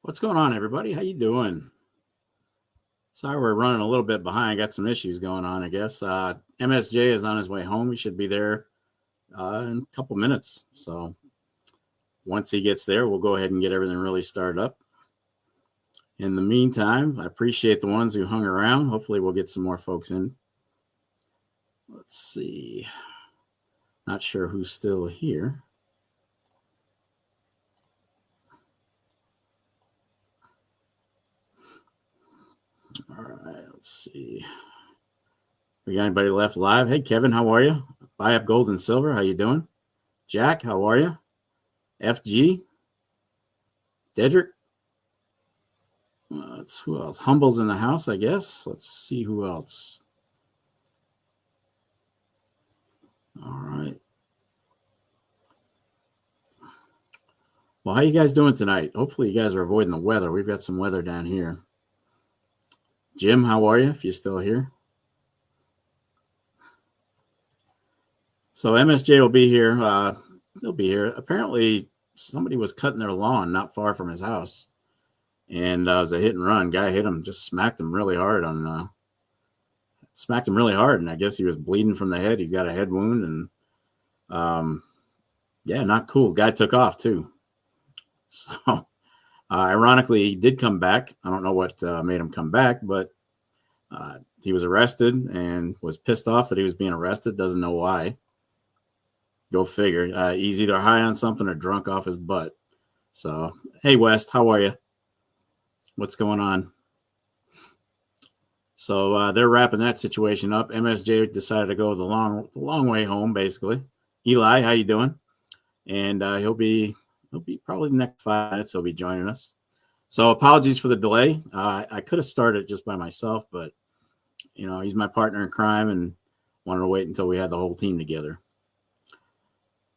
What's going on, everybody? How you doing? Sorry, we're running a little bit behind. Got some issues going on, I guess. MSJ is on his way home. He should be there in a couple minutes. So once he gets there, we'll go ahead and get everything really started up. In the meantime, I appreciate the ones who hung around. Hopefully we'll get some more folks in. Let's see. Not sure who's still here. All right, let's see. We got anybody left live? Hey, Kevin, how are you? Buy Up Gold and Silver, how you doing? Jack, how are you? FG, Dedrick. Let's who else? Humble's in the house, I guess. Let's see who else. All right. Well, how you guys doing tonight? Hopefully you guys are avoiding the weather. We've got some weather down here. Jim, how are you, if you're still here? So MSJ will be here. He'll be here. Apparently, somebody was cutting their lawn not far from his house. And it was a hit and run. Guy hit him, just smacked him really hard and I guess he was bleeding from the head. He got a head wound and yeah, not cool. Guy took off too. So ironically, he did come back. I don't know what made him come back, but he was arrested and was pissed off that he was being arrested. Doesn't know why. Go figure. He's either high on something or drunk off his butt. So, hey, West, how are you? What's going on? So they're wrapping that situation up. MSJ decided to go the long way home, basically. Eli, how you doing? And he'll be probably the next 5 minutes. He'll be joining us. So apologies for the delay. I could have started just by myself, but you know he's my partner in crime, and wanted to wait until we had the whole team together.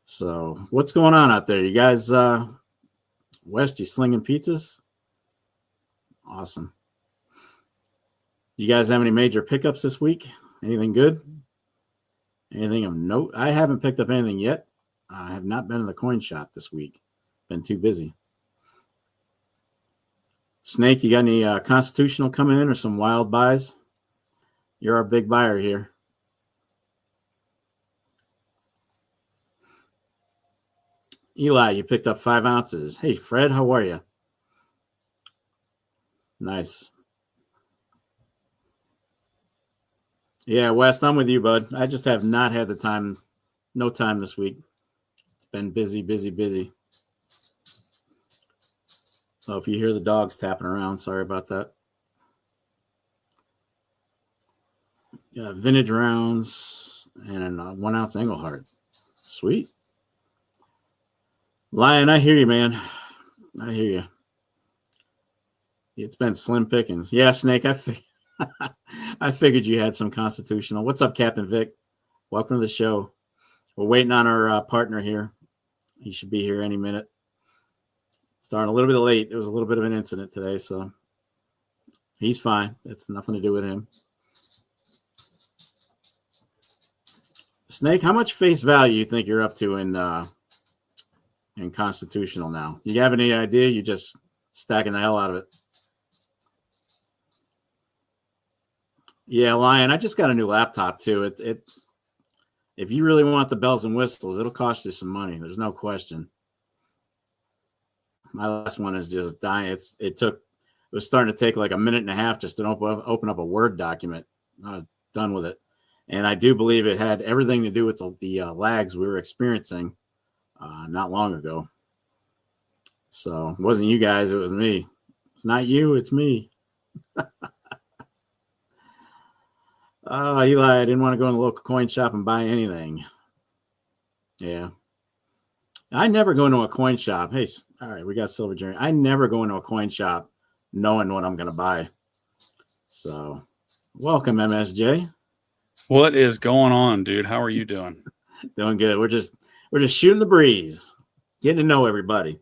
So what's going on out there, you guys? West, you slinging pizzas? Awesome. You guys have any major pickups this week? Anything good? Anything of note? I haven't picked up anything yet. I have not been in the coin shop this week. Been too busy. Snake, you got any constitutional coming in or some wild buys? You're our big buyer here. Eli, you picked up 5 ounces. Hey, Fred, how are you? Nice. Yeah, West, I'm with you, bud. I just have not had the time. No time this week. It's been busy, busy, busy. So if you hear the dogs tapping around, sorry about that. Yeah, vintage rounds and a 1 ounce Engelhardt. Sweet. Lion, I hear you, man. I hear you. It's been slim pickings. Yeah, Snake, I figured you had some constitutional. What's up, Captain Vic? Welcome to the show. We're waiting on our partner here. He should be here any minute. Starting a little bit late. There was a little bit of an incident today, so he's fine. It's nothing to do with him. Snake, how much face value you think you're up to in constitutional now? You have any idea? You're just stacking the hell out of it. Yeah, Lion, I just got a new laptop too. If you really want the bells and whistles, it'll cost you some money. There's no question. My last one is just dying. It was starting to take like a minute and a half just to open up a Word document. I was done with it. And I do believe it had everything to do with the lags we were experiencing not long ago. So it wasn't you guys, it was me. It's not you, it's me. Oh, Eli, I didn't want to go in the local coin shop and buy anything. Yeah. I never go into a coin shop. Hey, all right, we got Silver Journey. I never go into a coin shop knowing what I'm going to buy. So welcome, MSJ. What is going on, dude? How are you doing? Doing good. We're just shooting the breeze, getting to know everybody.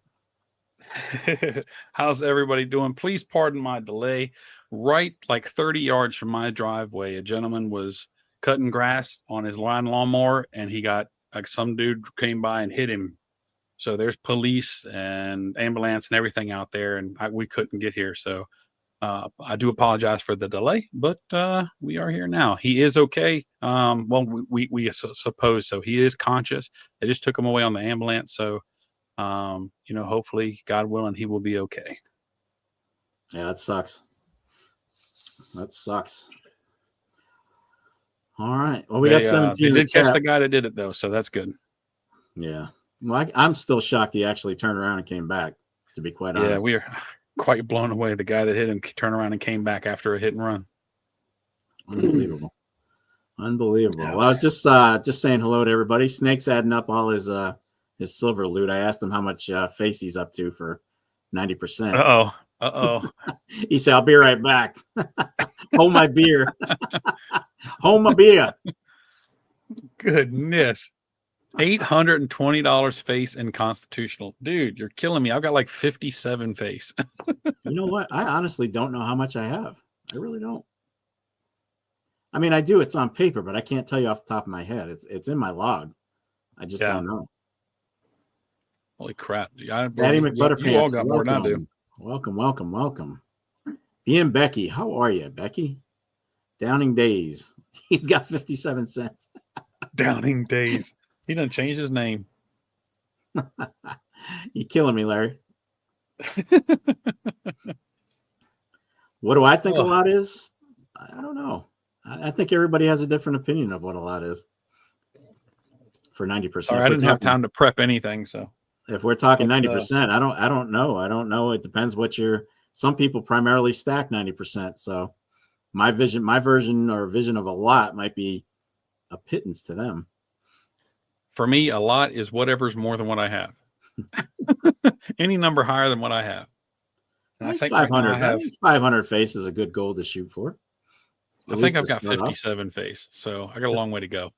How's everybody doing? Please pardon my delay. Right like 30 yards from my driveway, a gentleman was cutting grass on his lawnmower, and he got like some dude came by and hit him So there's police and ambulance and everything out there, and we couldn't get here. So I do apologize for the delay, but we are here now. He is okay. Well, we suppose so. He is conscious. They just took him away on the ambulance. So, hopefully, God willing, he will be okay. Yeah, that sucks. That sucks. All right. Well, we got 17 They in the did catch chat. the guy that did it, though, so that's good. Yeah. Well, I'm still shocked he actually turned around and came back, to be quite honest. Yeah, we are quite blown away. The guy that hit him turned around and came back after a hit and run. Unbelievable. Unbelievable. Yeah. Well, I was just saying hello to everybody. Snake's adding up all his silver loot. I asked him how much face he's up to for 90%. Uh-oh. He said, I'll be right back. Hold my beer. Hold my beer. Goodness. $820 face in constitutional. Dude, you're killing me. I've got like 57 face. You know what? I honestly don't know how much I have. I really don't. I mean, I do. It's on paper, but I can't tell you off the top of my head. It's in my log. I just don't know. Holy crap. Daddy McButterpants, you all got more than I do. Welcome. Ian Becky, how are you, Becky? Downing Days. He's got 57 cents. Downing Days. He done changed his name. You killing me, Larry. What do I think a lot is? I don't know. I think everybody has a different opinion of what a lot is for 90%. Sorry, I didn't have time to prep anything. So if we're talking 90%, I don't know. It depends what some people primarily stack 90%. So my version of a lot might be a pittance to them. For me, a lot is whatever's more than what I have. Any number higher than what I have. And I think 500. I think 500 face is a good goal to shoot for. I think I've got 57 face, so I got a long way to go.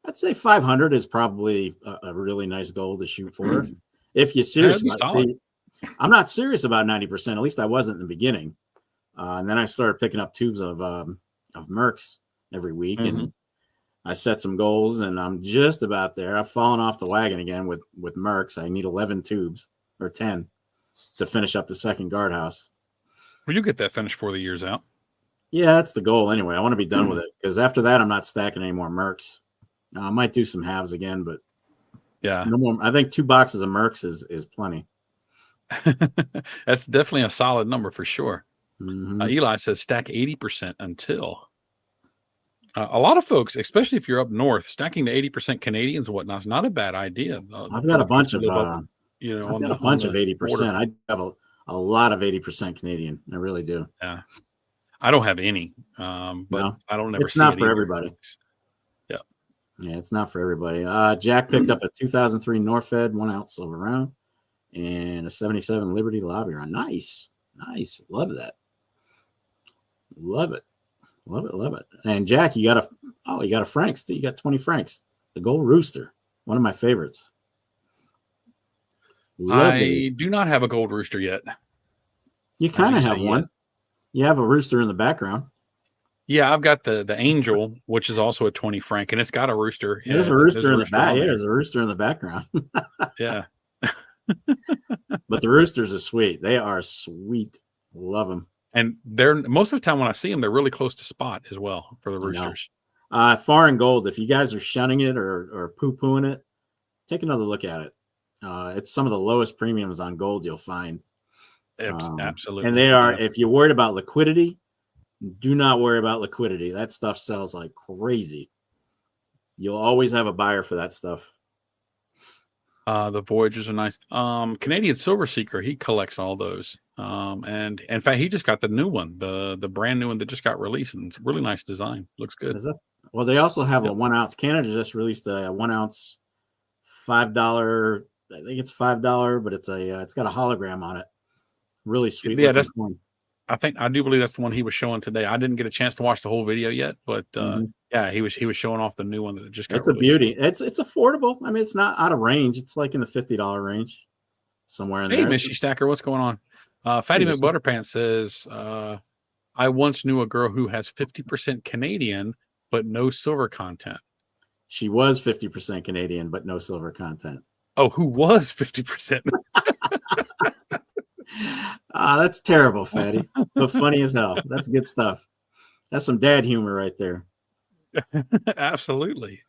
I'd say 500 is probably a really nice goal to shoot for. If you're serious about it. I'm not serious about 90%. At least I wasn't in the beginning. And then I started picking up tubes of Mercs every week, and I set some goals, and I'm just about there. I've fallen off the wagon again with Mercs. I need 11 tubes or 10 to finish up the second guardhouse. Well, you get that finished before the year's out. Yeah, that's the goal anyway. I want to be done with it because after that, I'm not stacking any more Mercs. I might do some halves again, but yeah, no more. I think 2 boxes of Mercs is plenty. That's definitely a solid number for sure. Mm-hmm. Eli says stack 80% until. A lot of folks, especially if you're up north, stacking to 80% Canadians and whatnot is not a bad idea. I've got a bunch of, I've got a bunch of 80%. Border. I have a lot of 80% Canadian. I really do. Yeah, I don't have any, but no, I don't never. It's not for everybody. Yeah, it's not for everybody. Jack picked up a 2003 Norfed 1 ounce silver round and a 77 Liberty Lobby round. Nice. Love that. Love it. And Jack, you got a Franks. You got 20 Franks. The Gold Rooster, one of my favorites. I do not have a Gold Rooster yet. You kind of have one. Yet. You have a rooster in the background. Yeah, I've got the Angel, which is also a 20 Frank, and it's got a rooster. There's a rooster in the back. Yeah, there's a rooster in the background. Yeah. But the roosters are sweet. They are sweet. Love them. And they're most of the time when I see them, they're really close to spot as well for the roosters. Foreign gold. If you guys are shunning it or poo-pooing it, take another look at it. It's some of the lowest premiums on gold you'll find. Absolutely. And they are. If you're worried about liquidity, do not worry about liquidity. That stuff sells like crazy. You'll always have a buyer for that stuff. The Voyagers are nice. Canadian Silver Seeker, he collects all those. And in fact, he just got the new one, the brand new one that just got released, and it's a really nice design. Looks good. Well, they also have a 1 ounce. Canada just released a 1 ounce $5. I think it's $5, but it's got a hologram on it. Really sweet. Yeah, I do believe that's the one he was showing today. I didn't get a chance to watch the whole video yet, but yeah, he was showing off the new one that just got released. A beauty. It's affordable. I mean, it's not out of range. It's like in the $50 range, somewhere in there. Hey, Misty Stacker, what's going on? Fatty McButterpants says, I once knew a girl who has 50% Canadian, but no silver content. She was 50% Canadian, but no silver content. Oh, who was 50%? That's terrible, Fatty, but funny as hell. That's good stuff. That's some dad humor right there. Absolutely.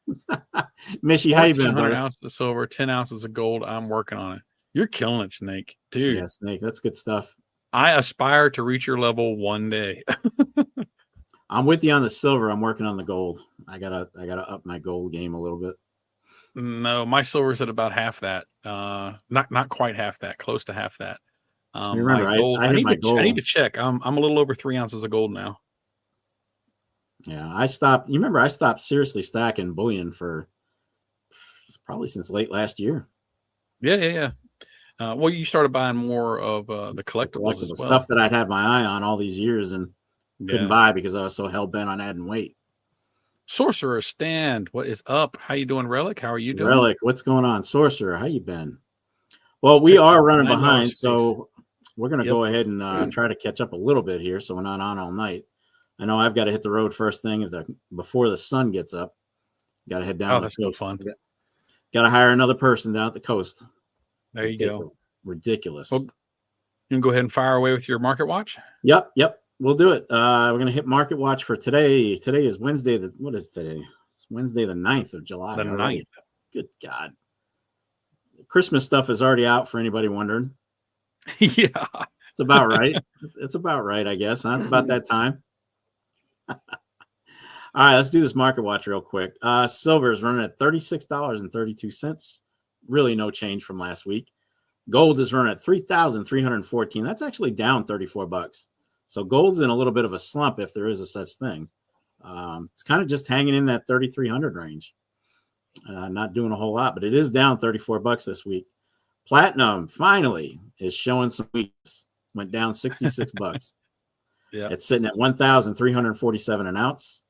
Mishy, how you been, 1,400 brother? ounces of silver, 10 ounces of gold. I'm working on it. You're killing it, Snake. Dude, Yeah, Snake, that's good stuff. I aspire to reach your level one day. I'm with you on the silver. I'm working on the gold. I gotta up my gold game a little bit. No, my silver's at about half that. Not quite half that, close to half that. My Remember, gold, I hit my I need goal. to check. I'm a little over 3 ounces of gold now. Yeah, I stopped. You remember, I stopped seriously stacking bullion for probably since late last year. Yeah. Well, you started buying more of the The collectibles as collectible stuff well. that I'd had my eye on all these years and couldn't Yeah. buy because I was so hell bent on adding weight. Sorcerer Stand, what is up? How you doing, Relic? How are you doing? Relic, what's going on? Sorcerer, how you been? Well, we Picked up are running $9 behind, space. so we're going to Yep. go ahead and try to catch up a little bit here, so we're not on all night. I know I've got to hit the road first thing before the sun gets up. Got to head down Oh, to that's the no coast. fun. Got to hire another person down at the coast. There you go. Ridiculous. Well, you can go ahead and fire away with your market watch. Yep. We'll do it. We're going to hit market watch for today. Today is Wednesday. What is today? It's Wednesday, the 9th of July The already. 9th. Good God. Christmas stuff is already out for anybody wondering. Yeah. It's about right. It's about right, I guess. Huh? It's about that time. All right, let's do this market watch real quick. Silver is running at $36.32. Really no change from last week. Gold is running at 3,314. That's actually down 34 bucks. So gold's in a little bit of a slump if there is a such thing. It's kind of just hanging in that 3,300 range. Not doing a whole lot, but it is down 34 bucks this week. Platinum finally is showing some weakness. Went down 66 bucks. Yeah. It's sitting at 1,347 an ounce.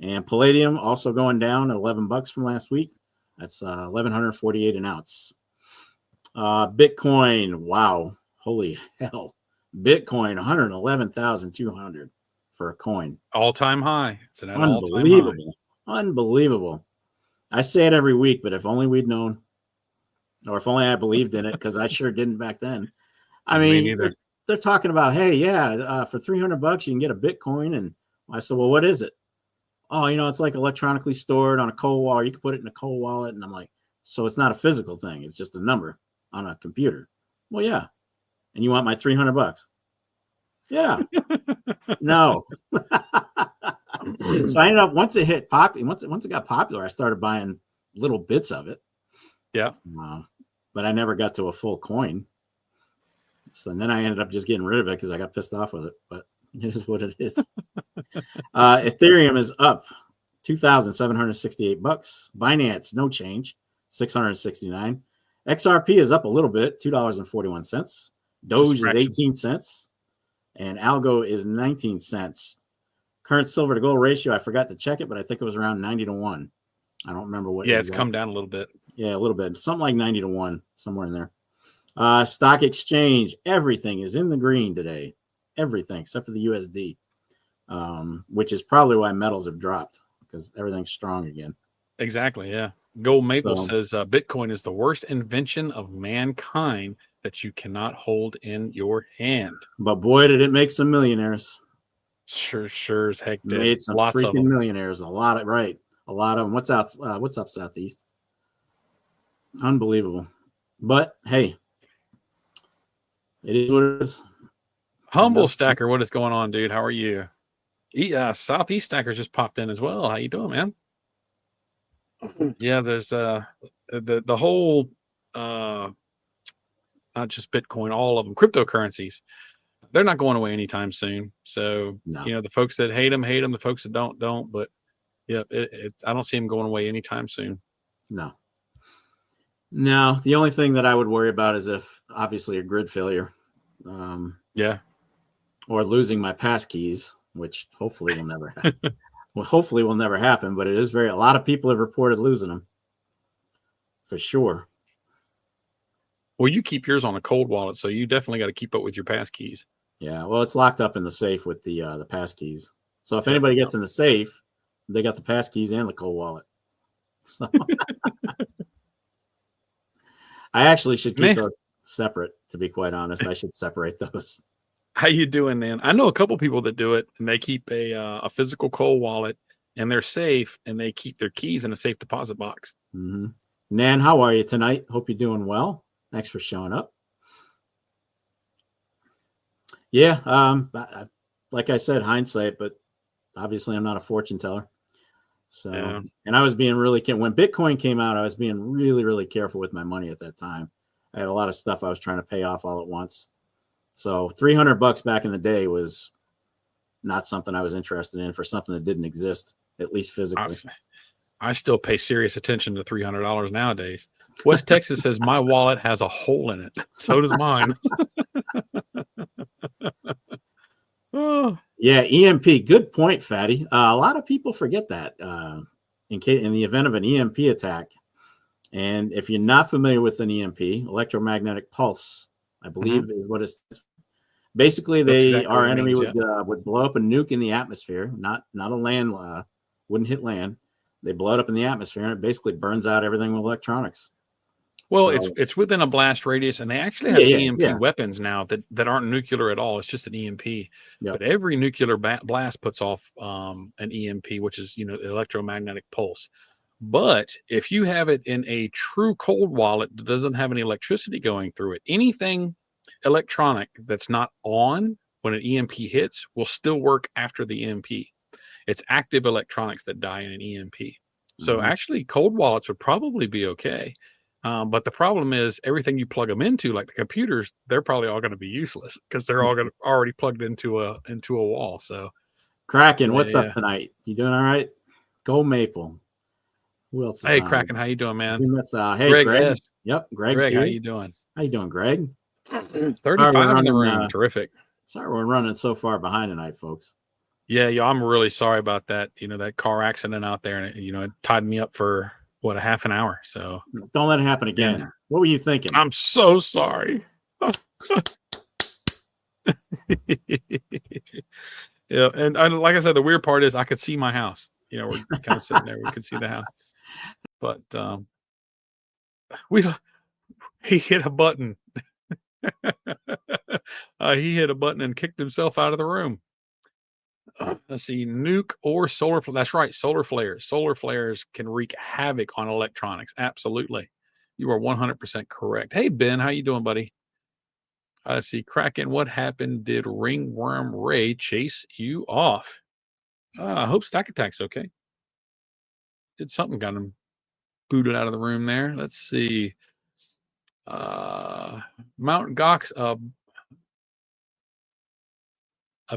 And palladium also going down at 11 bucks from last week. That's 1,148 an ounce. Bitcoin, wow, holy hell! Bitcoin, 111,200 for a coin. All-time high. It's an all-time high. Unbelievable. I say it every week, but if only we'd known, or if only I believed in it, because I sure didn't back then. I Me mean, neither. they're talking about, hey, yeah, for 300 bucks you can get a Bitcoin, and I said, well, what is it? Oh, it's like electronically stored on a cold wallet. You can put it in a cold wallet, and I'm like, so it's not a physical thing; it's just a number on a computer. Well, yeah. And you want my 300 bucks? Yeah. No. So I ended up, once it hit popular, once it got popular, I started buying little bits of it. Yeah. But I never got to a full coin. So and then I ended up just getting rid of it because I got pissed off with it. But it is what it is. Ethereum is up 2,768 bucks. Binance, no change, 669. XRP is up a little bit, $2.41. Doge is 18 cents. And Algo is 19 cents. Current silver to gold ratio, I forgot to check it, but I think it was around 90-1. I don't remember what. Yeah, it's come down a little bit. Yeah, a little bit. Something like 90-1, somewhere in there. Stock exchange, everything is in the green today. Everything except for the USD, which is probably why metals have dropped because everything's strong again. Exactly, yeah. Gold Maple says Bitcoin is the worst invention of mankind that you cannot hold in your hand. But boy, did it make some millionaires. Sure as heck did. Made some Lots freaking millionaires. A lot of them. What's up, Southeast? Unbelievable. But hey, it is what it is. Humble Stacker, what is going on, dude? How are you? Southeast Stacker just popped in as well. How you doing, man? Yeah, there's the whole not just Bitcoin, all of them, cryptocurrencies. They're not going away anytime soon. So the folks that hate them, the folks that don't. But yeah, I don't see them going away anytime soon. No. The only thing that I would worry about is if obviously a grid failure. Yeah. Or losing my pass keys, which hopefully will never happen. Hopefully will never happen, but it is a lot of people have reported losing them. For sure. Well, you keep yours on a cold wallet, so you definitely got to keep up with your pass keys. Yeah, well, it's locked up in the safe with the pass keys. So if anybody gets in the safe, they got the pass keys and the cold wallet. So I actually should keep Man, those separate, to be quite honest. I should separate those. how you doing, man? I know a couple people that do it, and they keep a physical Cull wallet, and they're safe, and they keep their keys in a safe deposit box. Mm-hmm. Nan, how are you tonight? Hope you're doing well. Thanks for showing up. Yeah, like I said, hindsight, but obviously I'm not a fortune teller. So, Yeah. and I was being really, when Bitcoin came out, I was being really, really careful with my money at that time. I had a lot of stuff I was trying to pay off all at once. So $300 back in the day was not something I was interested in for something that didn't exist, at least physically. I still pay serious attention to $300 nowadays. West Texas says my wallet has a hole in it. So does mine. Oh. Yeah, EMP. Good point, Fatty. A lot of people forget that in the event of an EMP attack. And if you're not familiar with an EMP, electromagnetic pulse, I believe is what it's. Basically, our enemy would blow up a nuke in the atmosphere, not a land, wouldn't hit land. They blow it up in the atmosphere, and it basically burns out everything with electronics. Well, it's within a blast radius, and they actually have EMP weapons now that aren't nuclear at all. It's just an EMP. Yep. But every nuclear blast puts off an EMP, which is electromagnetic pulse. But if you have it in a true cold wallet that doesn't have any electricity going through it, anything electronic that's not on when an EMP hits will still work after the EMP. It's active electronics that die in an EMP. So actually, cold wallets would probably be okay. But the problem is everything you plug them into, like the computers, they're probably all going to be useless because they're all already plugged into a wall. So, Kraken, what's up tonight? You doing all right? Go Maple. Who else is Hey, on? Kraken, how you doing, man? That's Hey, Greg. Yep, Greg's Greg, here. how you doing? How you doing, Greg? 35 in the room. Terrific. Sorry we're running so far behind tonight, folks. Yeah, I'm really sorry about that. That car accident out there, and it tied me up for a half an hour. So don't let it happen again. Yeah. What were you thinking? I'm so sorry. Yeah, and like I said, the weird part is I could see my house. We're kind of sitting there. We could see the house, but he hit a button. He hit a button and kicked himself out of the room. Let's see, nuke or solar. That's right, solar flares. Solar flares can wreak havoc on electronics. Absolutely, you are 100% correct. Hey Ben, how you doing, buddy? I see, Kraken. What happened? Did Ringworm Ray chase you off? I hope Stack Attack's okay. Did something got him booted out of the room there? Let's see. Mount Gox, a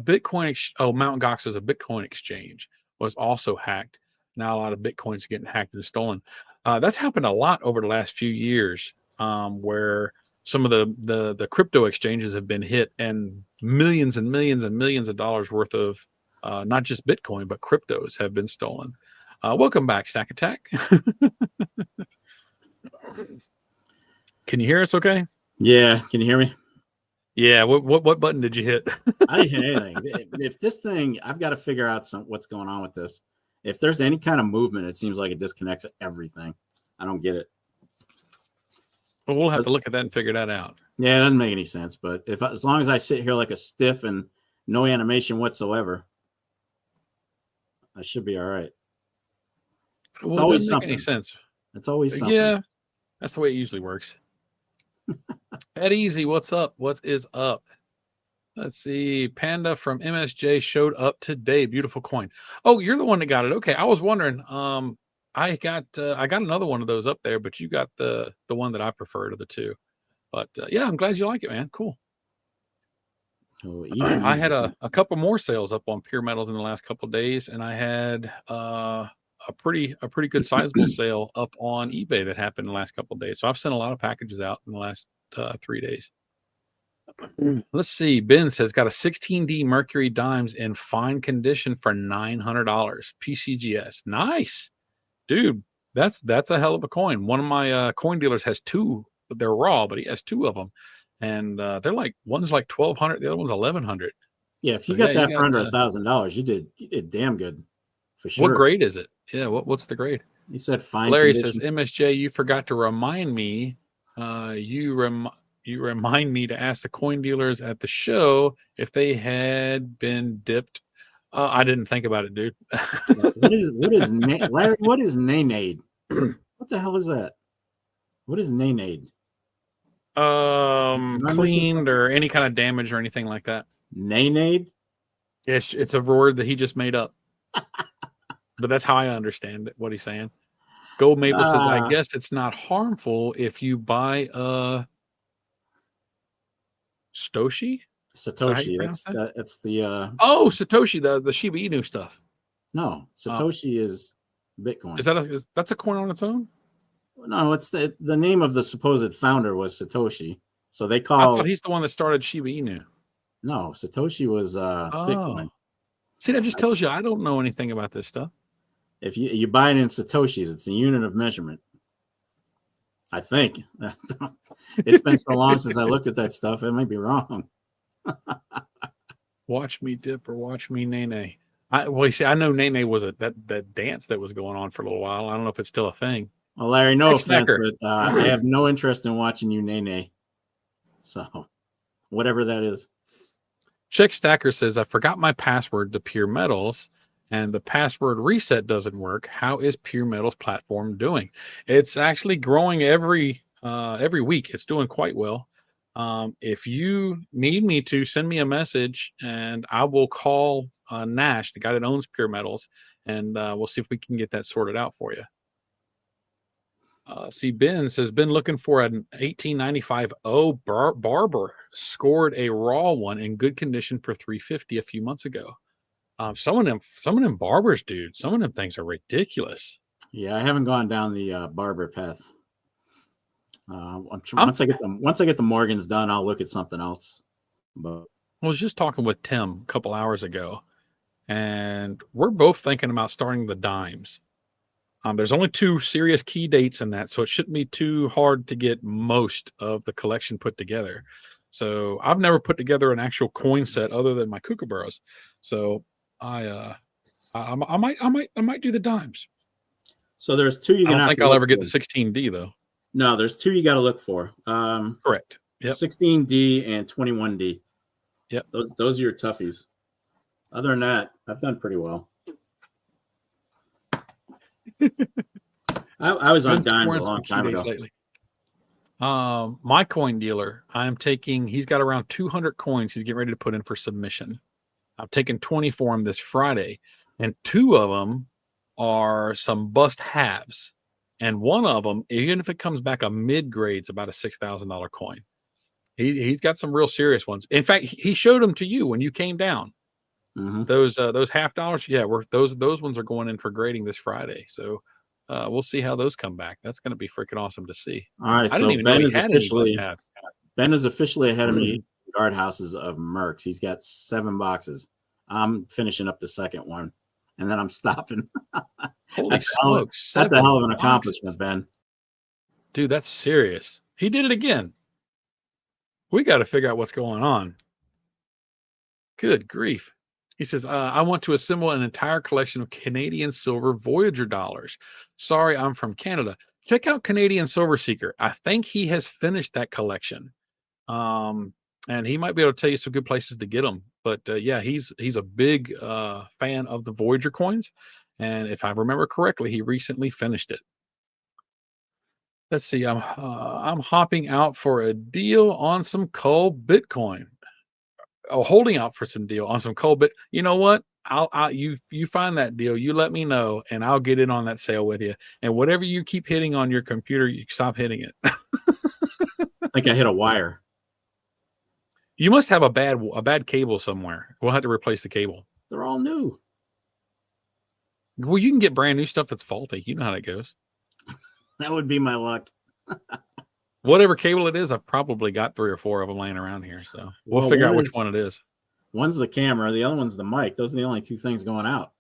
Bitcoin. Mount Gox was a Bitcoin exchange. Was also hacked. Now a lot of Bitcoins are getting hacked and stolen. That's happened a lot over the last few years, where some of the crypto exchanges have been hit, and millions and millions and millions of dollars worth of not just Bitcoin but cryptos have been stolen. Welcome back, Stack Attack. Can you hear us okay? Yeah, can you hear me? Yeah, what button did you hit? I didn't hit anything. If this thing, I've got to figure out what's going on with this. If there's any kind of movement, it seems like it disconnects everything. I don't get it. Well, we'll have to look at that and figure that out. Yeah, it doesn't make any sense. But as long as I sit here like a stiff and no animation whatsoever, I should be all right. It's always something. Make any sense? It's always something. Yeah, that's the way it usually works. Ed Easy, what's up? What is up? Let's see. Panda from MSJ showed up today. Beautiful coin. Oh, you're the one that got it. Okay, I was wondering. I got another one of those up there, but you got the one that I prefer of the two. But yeah, I'm glad you like it, man. Cool. Oh, I had a couple more sales up on Pure Metals in the last couple of days, and I had a pretty good sizable sale up on eBay that happened in the last couple of days. So I've sent a lot of packages out in the last 3 days. Let's see. Ben says got a 16D Mercury Dimes in fine condition for $900. PCGS. Nice, dude. That's a hell of a coin. One of my coin dealers has two, but they're raw, but he has two of them, and they're like, one's like 1,200, the other one's 1,100. Yeah, if you got that for under $1,000, you did damn good. For sure. What grade is it? Yeah, what's the grade? He said fine. Larry condition. says, MSJ, you forgot to remind me You remind me to ask the coin dealers at the show if they had been dipped. I didn't think about it, dude. Larry? What is Nanade? What the hell is that? What is Nanade? Am I missing Cleaned something? or any kind of damage or anything like that. Nanade? It's a word that he just made up, but that's how I understand it, what he's saying. Gold Maple says, I guess it's not harmful if you buy a Stoshi. Satoshi. That's the Oh, Satoshi, the Shiba Inu stuff. no, Satoshi is Bitcoin. That's a coin on its own? No, it's the name of the supposed founder was Satoshi. So they I call thought he's the one that started Shiba Inu. no, Satoshi was Bitcoin. See, that just tells you I don't know anything about this stuff. If you buy it in Satoshis, it's a unit of measurement. I think. It's been so long since I looked at that stuff. It might be wrong. Watch me dip or watch me nene. Well, you see, I know nene was that dance that was going on for a little while. I don't know if it's still a thing. Well, Larry, no Thanks, offense, Snacker. but I have no interest in watching you nene. So, whatever that is. Chick Stacker says, I forgot my password to Pure Metals and the password reset doesn't work. How is Pure Metals platform doing? It's actually growing every week. It's doing quite well. If you need me to, send me a message and I will call Nash, the guy that owns Pure Metals, and we'll see if we can get that sorted out for you. See, Ben says, been looking for an 1895 Barber. Scored a raw one in good condition for $350 a few months ago. Some of them Barbers, dude. Some of them things are ridiculous. Yeah, I haven't gone down the Barber path. Once I get the Morgans done, I'll look at something else. But I was just talking with Tim a couple hours ago, and we're both thinking about starting the dimes. There's only 2 serious key dates in that, so it shouldn't be too hard to get most of the collection put together. So I've never put together an actual coin set other than my kookaburras. So I might do the dimes. So there's 2 you're I gonna don't have think to I'll look ever get for. the 16D though. No, there's 2 you got to look for. Correct. Yep. 16D and 21D. Yep. Those are your toughies. Other than that, I've done pretty well. I was on dimes a long time ago. Lately. My coin dealer, he's got around 200 coins he's getting ready to put in for submission. I've taken 20 for him this Friday, and 2 of them are some bust halves. And one of them, even if it comes back a mid-grade, it's about a $6,000 coin. He's got some real serious ones. In fact, he showed them to you when you came down. Mm-hmm. Those $50, yeah, those ones are going in for grading this Friday. So we'll see how those come back. That's going to be freaking awesome to see. All right, I didn't even know he had any bust halves. Ben is officially ahead of me. Guardhouses of Mercs. He's got 7 boxes. I'm finishing up the second one, and then I'm stopping. Holy smokes! That's a hell of an accomplishment, Ben. Dude, that's serious. He did it again. We got to figure out what's going on. Good grief. He says, I want to assemble an entire collection of Canadian silver Voyager dollars. Sorry, I'm from Canada. Check out Canadian Silver Seeker. I think he has finished that collection. And he might be able to tell you some good places to get them. But yeah, he's a big fan of the Voyager coins. And if I remember correctly, he recently finished it. Let's see. I'm hopping out for a deal on some Cull Bitcoin. Oh, holding out for some deal on some Cull Bit. You know what? You find that deal. You let me know, and I'll get in on that sale with you. And whatever you keep hitting on your computer, you stop hitting it. I think I hit a wire. You must have a bad cable somewhere. We'll have to replace the cable. They're all new. Well, you can get brand new stuff that's faulty. You know how that goes. That would be my luck. Whatever cable it is, I've probably got 3 or 4 of them laying around here. So we'll figure out which one it is. One's the camera. The other one's the mic. Those are the only 2 things going out.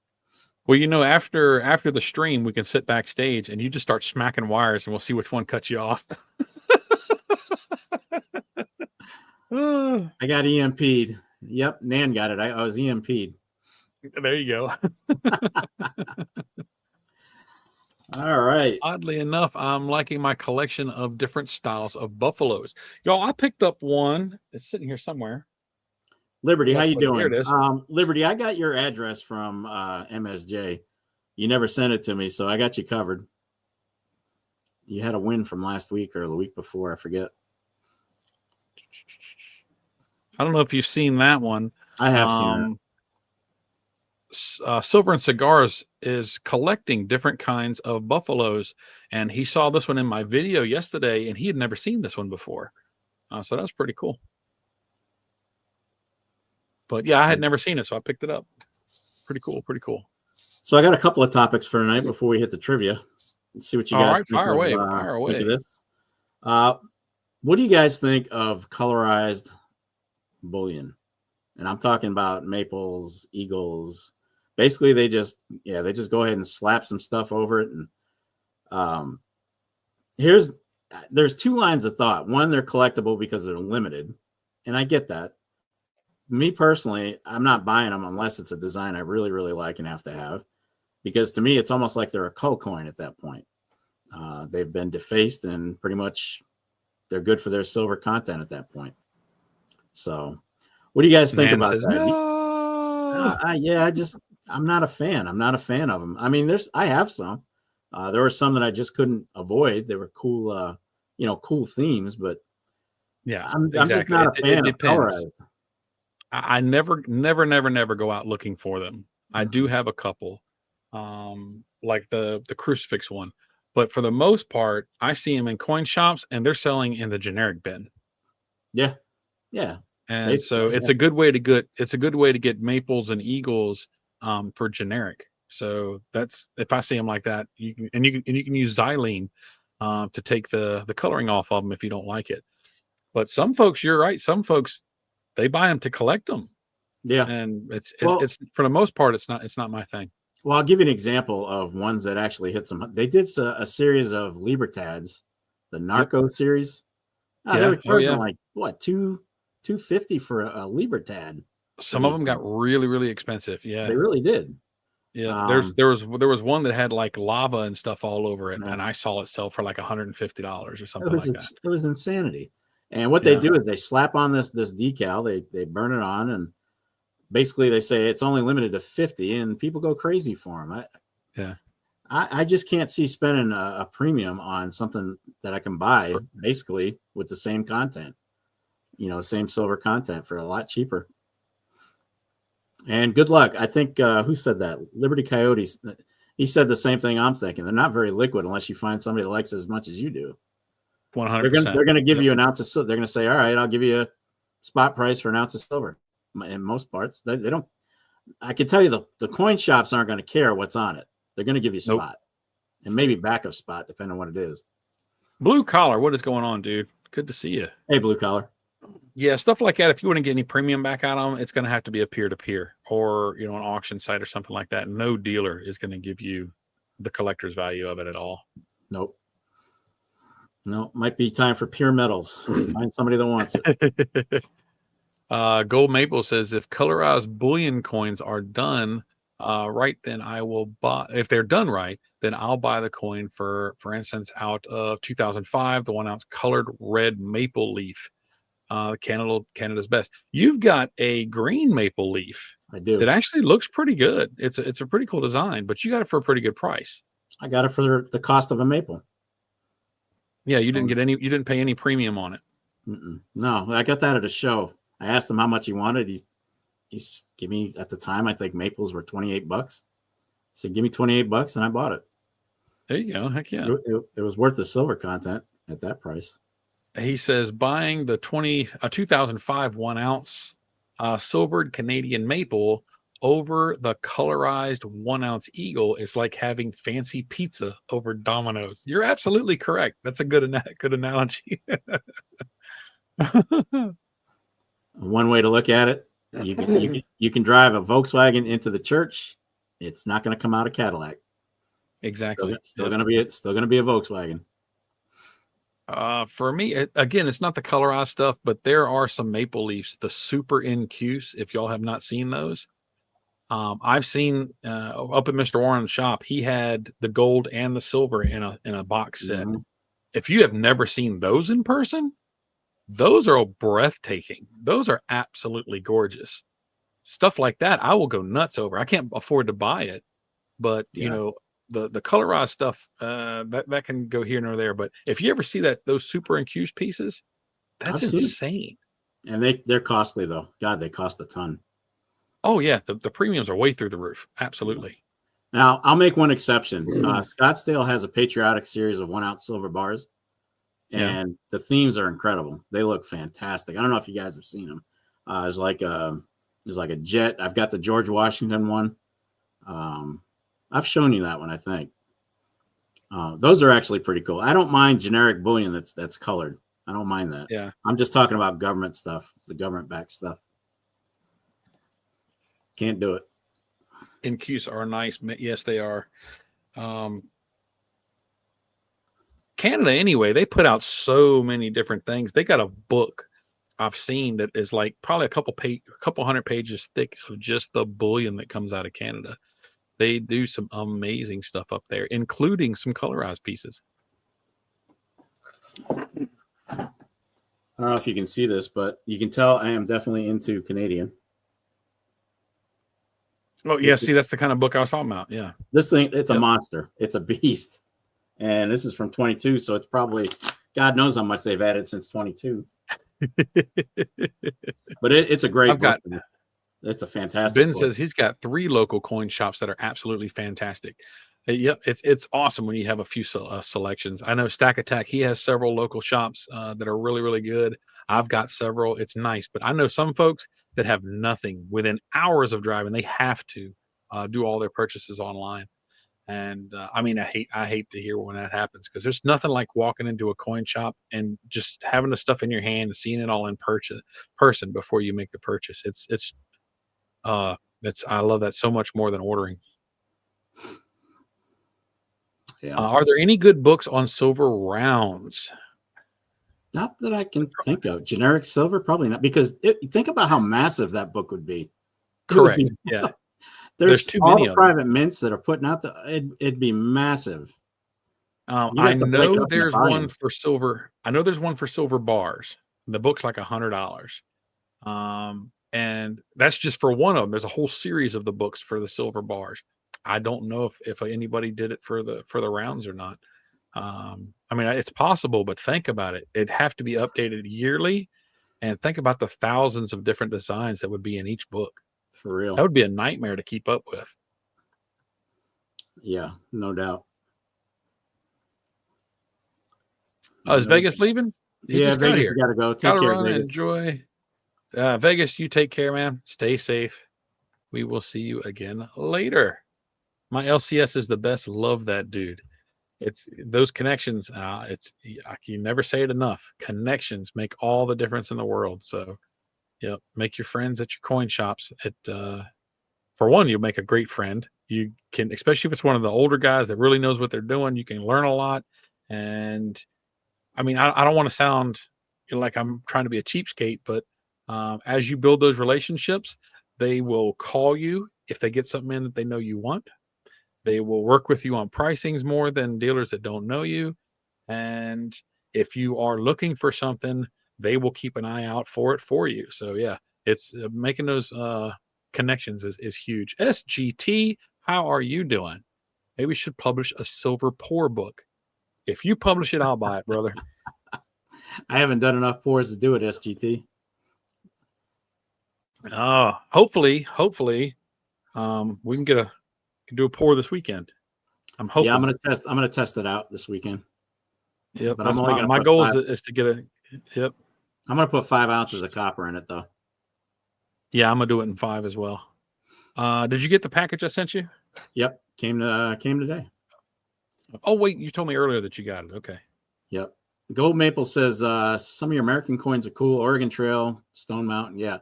Well, you know, after the stream, we can sit backstage and you just start smacking wires and we'll see which one cuts you off. I got EMP'd. Yep, Nan got it. I was EMP'd. There you go. All right. Oddly enough, I'm liking my collection of different styles of buffaloes. Y'all, I picked up one. It's sitting here somewhere. Liberty, Where how did I you put it? Here doing? it is. Liberty, I got your address from MSJ. You never sent it to me, so I got you covered. You had a win from last week or the week before, I forget. I don't know if you've seen that one. I have seen that. Silver and Cigars is collecting different kinds of buffaloes, and he saw this one in my video yesterday, and he had never seen this one before. So that's pretty cool. But yeah, I had never seen it, so I picked it up. Pretty cool, pretty cool. So I got a couple of topics for tonight before we hit the trivia. Let's see what you guys think, fire of, away, think of this. What do you guys think of colorized bullion? And I'm talking about maples, eagles. Basically, they just go ahead and slap some stuff over it. And there's two lines of thought. One, they're collectible because they're limited, and I get that. Me personally, I'm not buying them unless it's a design I really, really like and have to have, because to me, it's almost like they're a cull coin at that point. They've been defaced and pretty much they're good for their silver content at that point. So, what do you guys think about that? No. I'm not a fan. I'm not a fan of them. I mean, I have some. There were some that I just couldn't avoid. They were cool, cool themes, but yeah, I'm just not a fan of colorized. I never go out looking for them. I do have a couple, like the crucifix one, but for the most part, I see them in coin shops and they're selling in the generic bin. Yeah. And so it's a good way to get maples and eagles for generic. So that's, if I see them like that, you can use xylene to take the coloring off of them if you don't like it. But some folks, you're right. Some folks, they buy them to collect them. Yeah. And it's for the most part, it's not my thing. Well, I'll give you an example of ones that actually hit some. They did a series of Libertads, the Narco series. They were charging like what, $250 for a Libertad. Some of them got really, really expensive. Yeah, they really did. Yeah, there was one that had like lava and stuff all over it, and I saw it sell for like $150 or something like that. It was insanity. And what they do is they slap on this decal, they burn it on, and basically they say it's only limited to 50, and people go crazy for them. I just can't see spending a premium on something that I can buy basically with the same content, same silver content for a lot cheaper. And good luck. I think, who said that? Liberty Coyotes. He said the same thing I'm thinking. They're not very liquid unless you find somebody that likes it as much as you do. 100%. They're going to give you an ounce of silver. They're going to say, all right, I'll give you a spot price for an ounce of silver. In most parts, they don't. I can tell you the coin shops aren't going to care what's on it. They're going to give you spot and maybe backup spot, depending on what it is. Blue Collar, what is going on, dude? Good to see you. Hey, Blue Collar. Yeah, stuff like that. If you want to get any premium back out of them, it's going to have to be a peer-to-peer or an auction site or something like that. No dealer is going to give you the collector's value of it at all. Nope. No, might be time for pure metals. Find somebody that wants it. Gold Maple says, if colorized bullion coins are done right, then I will buy. If they're done right, then I'll buy the coin for instance, out of 2005, the 1 ounce colored red maple leaf. Canada's best. You've got a green maple leaf. I do. That actually looks pretty good. It's a pretty cool design, but you got it for a pretty good price. I got it for the cost of a maple. Yeah, you didn't pay any premium on it. No, I got that at a show. I asked him how much he wanted. He's give me, at the time, I think maples were $28. I said, give me $28, and I bought it. There you go. Heck yeah. It was worth the silver content at that price. He says buying the 2005 1 ounce silvered Canadian maple over the colorized 1 ounce eagle is like having fancy pizza over Domino's. You're absolutely correct. That's a good analogy. One way to look at it, you can drive a Volkswagen into the church. It's not going to come out a Cadillac. Exactly. Still going to be a Volkswagen. For me, again, it's not the colorized stuff, but there are some maple leaves, the super NQs. If y'all have not seen those, I've seen up at Mr. Warren's shop, he had the gold and the silver in a box set. Mhm. If you have never seen those in person, those are breathtaking. Those are absolutely gorgeous. Stuff like that, I will go nuts over. I can't afford to buy it, but Yeah, the colorized stuff, that can go here nor there. But if you ever see those super infused pieces, that's I've seen them, insane. and they're costly though. God, they cost a ton. Oh yeah, the premiums are way through the roof. Yeah. Absolutely. Now, I'll make one exception. Scottsdale has a patriotic series of 1 ounce silver bars, Yeah. and the themes are incredible. They look fantastic. I don't know if you guys have seen them. There's like a jet. I've got the George Washington one. I've shown you that one, I think. Those are actually pretty cool. I don't mind generic bullion that's colored. I don't mind that. Yeah. I'm just talking about government stuff, the government backed stuff. Can't do it. NQs are nice. Yes, they are. Um, Canada, anyway, they put out so many different things. They got a book I've seen that is like probably a couple hundred pages thick of just the bullion that comes out of Canada. They do some amazing stuff up there, including some colorized pieces. I don't know if you can see this, but you can tell I am definitely into Canadian. Oh yeah, see, that's the kind of book I was talking about. Yeah. This thing, it's a Yep. monster. It's a beast. And this is from 22, so it's probably, God knows how much they've added since 22. But it's a great I've book. got It's a fantastic Ben book. says he's got 3 local coin shops that are absolutely fantastic. Yep, it's awesome when you have a few selections. I know Stack Attack, he has several local shops that are really, really good. I've got several. It's nice, but I know some folks that have nothing within hours of driving. They have to do all their purchases online. And I mean, I hate to hear when that happens, because there's nothing like walking into a coin shop and just having the stuff in your hand and seeing it all in person before you make the purchase. Uh, I love that so much more than ordering. Yeah. Are there any good books on silver rounds? Not that I can think of. Generic silver, probably not, because think about how massive that book would be. It would Correct. be, Yeah. there's Too all many the of them. private mints that are putting out it'd be massive. You'd I have to break it know up into there's one volumes. for silver. I know there's one for silver bars. The book's like $100. And that's just for one of them. There's a whole series of the books for the silver bars. I don't know if anybody did it for the rounds or not. I mean, it's possible, but think about it. It'd have to be updated yearly, and think about the thousands of different designs that would be in each book. For real. That would be a nightmare to keep up with. Yeah, no doubt. Is Vegas leaving? He Yeah, just got Vegas, here. we got to go. Take Gotta care, run. Vegas. Enjoy. Vegas, you take care, man. Stay safe. We will see you again later. My LCS is the best. Love that dude. It's those connections. I can never say it enough. Connections make all the difference in the world. So, yeah, make your friends at your coin shops. For one, you'll make a great friend. You can, especially if it's one of the older guys that really knows what they're doing. You can learn a lot. And I mean, I don't want to sound like I'm trying to be a cheapskate, but as you build those relationships, they will call you if they get something in that they know you want. They will work with you on pricings more than dealers that don't know you. And if you are looking for something, they will keep an eye out for it for you. So yeah, it's making those connections is huge. SGT, how are you doing? Maybe we should publish a silver pour book. If you publish it, I'll buy it, brother. I haven't done enough pours to do it, SGT. Hopefully, we can do a pour this weekend. I'm hoping. Yeah, I'm gonna test it out this weekend. Yep, But that's I'm only gonna my put goal 5, is to get a. Yep. I'm gonna put 5 ounces of copper in it though. Yeah, I'm gonna do it in 5 as well. Did you get the package I sent you? Yep, came today. Oh wait, you told me earlier that you got it. Okay. Yep. Gold Maple says some of your American coins are cool. Oregon Trail, Stone Mountain, yeah.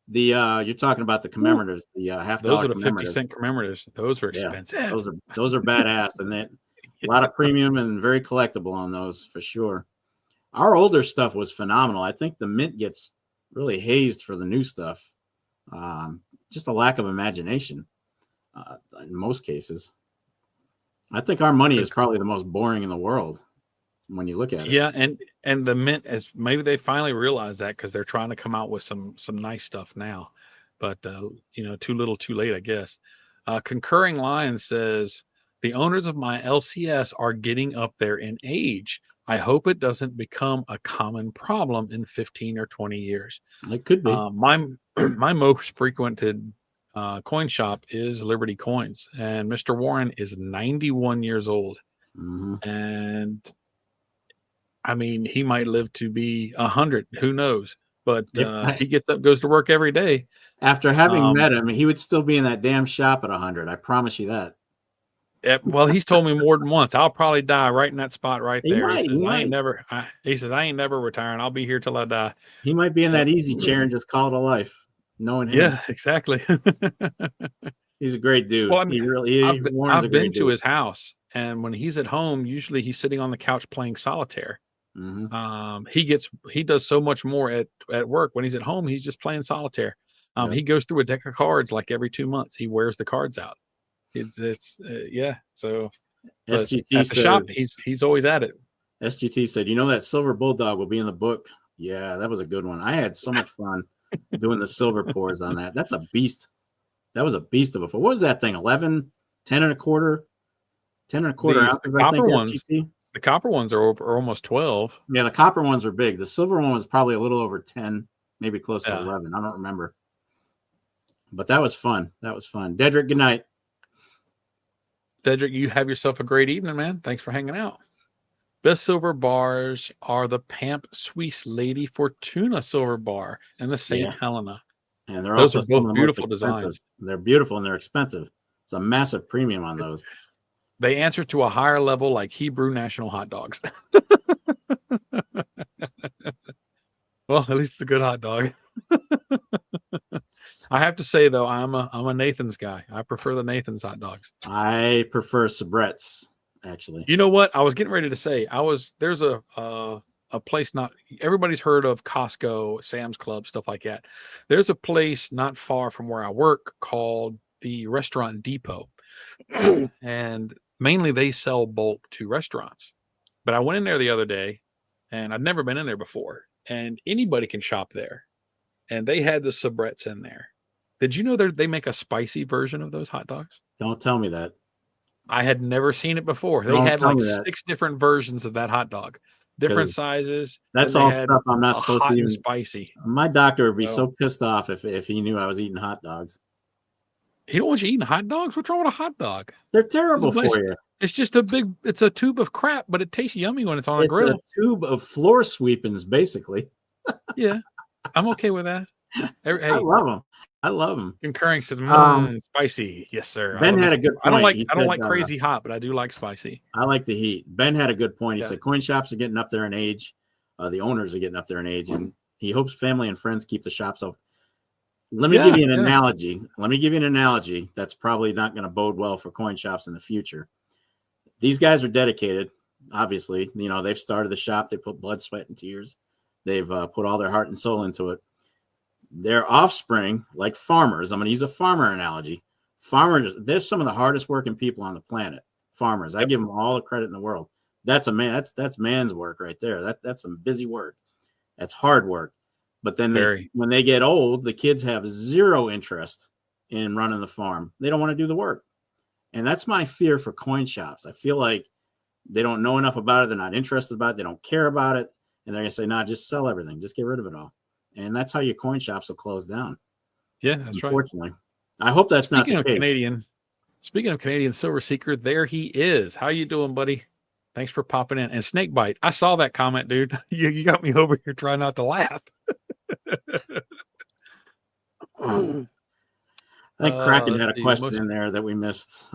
The you're talking about the commemoratives, the $50 Those are the commemoratives. 50-cent commemoratives. Those are expensive. Yeah, those are badass, and that a lot of premium and very collectible on those for sure. Our older stuff was phenomenal. I think the mint gets really hazed for the new stuff. Just a lack of imagination. in most cases. I think our money is probably the most boring in the world when you look at it. Yeah, and the mint is maybe they finally realize that because they're trying to come out with some nice stuff now, but too little, too late, I guess. Concurring line says the owners of my LCS are getting up there in age. I hope it doesn't become a common problem in 15 or 20 years. It could be. My most frequented coin shop is Liberty Coins, and Mr. Warren is 91 years old, and I mean, he might live to be 100. Who knows? But he gets up, goes to work every day. After having met him, he would still be in that damn shop at 100. I promise you that. Well, he's told me more than once. I'll probably die right in that spot right there. He says, might. He says, I ain't never retiring. I'll be here till I die. He might be in that easy chair and just call it a life, knowing him. Yeah, exactly. He's a great dude. Well, I mean, he really. I've been to his house, and when he's at home, usually he's sitting on the couch playing solitaire. He does so much more at work. When he's at home, he's just playing solitaire. He goes through a deck of cards like every 2 months. He wears the cards out. So SGT at the shop, he's always at it. SGT said, that silver bulldog will be in the book. Yeah, that was a good one. I had so much fun doing the silver pours on that. That's a beast. That was a beast of a. What was that thing? 11, 10 and a quarter, 10 and a quarter ounces. The copper ones. SGT? The copper ones are almost 12. Yeah, the copper ones are big. The silver one was probably a little over 10, maybe close to 11. I don't remember. But that was fun. Dedrick, good night. Dedrick, you have yourself a great evening, man. Thanks for hanging out. Best silver bars are the Pamp Swiss Lady Fortuna silver bar and the St. Helena. And they're those also are both beautiful designs. They're beautiful and they're expensive. It's a massive premium on those. They answer to a higher level like Hebrew national hot dogs. Well, at least it's a good hot dog. I have to say though, I'm a Nathan's guy. I prefer the Nathan's hot dogs. I prefer Sabrett's, actually. You know what? I was getting ready to say there's a place, not everybody's heard of Costco, Sam's Club, stuff like that. There's a place not far from where I work called the Restaurant Depot. And mainly they sell bulk to restaurants. But I went in there the other day and I'd never been in there before. And anybody can shop there. And they had the Sabrett's in there. Did you know they make a spicy version of those hot dogs? Don't tell me that. I had never seen it before. They had like 6 different versions of that hot dog. Different sizes. That's all stuff I'm not supposed to eat. Spicy. My doctor would be so pissed off if he knew I was eating hot dogs. He don't want you eating hot dogs? What's wrong with a hot dog? They're terrible for you. It's just it's a tube of crap, but it tastes yummy when it's on a grill. It's a tube of floor sweepings, basically. Yeah, I'm okay with that. Hey, I love them. Concurring says, spicy. Yes, sir. Ben had a good point. I don't like crazy hot, but I do like spicy. I like the heat. Ben had a good point. He said coin shops are getting up there in age. The owners are getting up there in age, and he hopes family and friends keep the shops open. Let me give you an analogy. Let me give you an analogy that's probably not going to bode well for coin shops in the future. These guys are dedicated. Obviously, they've started the shop. They put blood, sweat, and tears. They've put all their heart and soul into it. Their offspring, like farmers, I'm going to use a farmer analogy. Farmers, they're some of the hardest working people on the planet. Farmers, I give them all the credit in the world. That's a man. That's man's work right there. That's some busy work. That's hard work. But then when they get old, the kids have zero interest in running the farm. They don't want to do the work. And that's my fear for coin shops. I feel like they don't know enough about it. They're not interested about it. They don't care about it. And they're going to say, nah, just sell everything. Just get rid of it all. And that's how your coin shops will close down. Yeah, that's unfortunately. Right. I hope that's not the case. Speaking of Canadian Silver Seeker, there he is. How you doing, buddy? Thanks for popping in. And Snakebite, I saw that comment, dude. You got me over here trying not to laugh. I think Kraken had a question in there that we missed.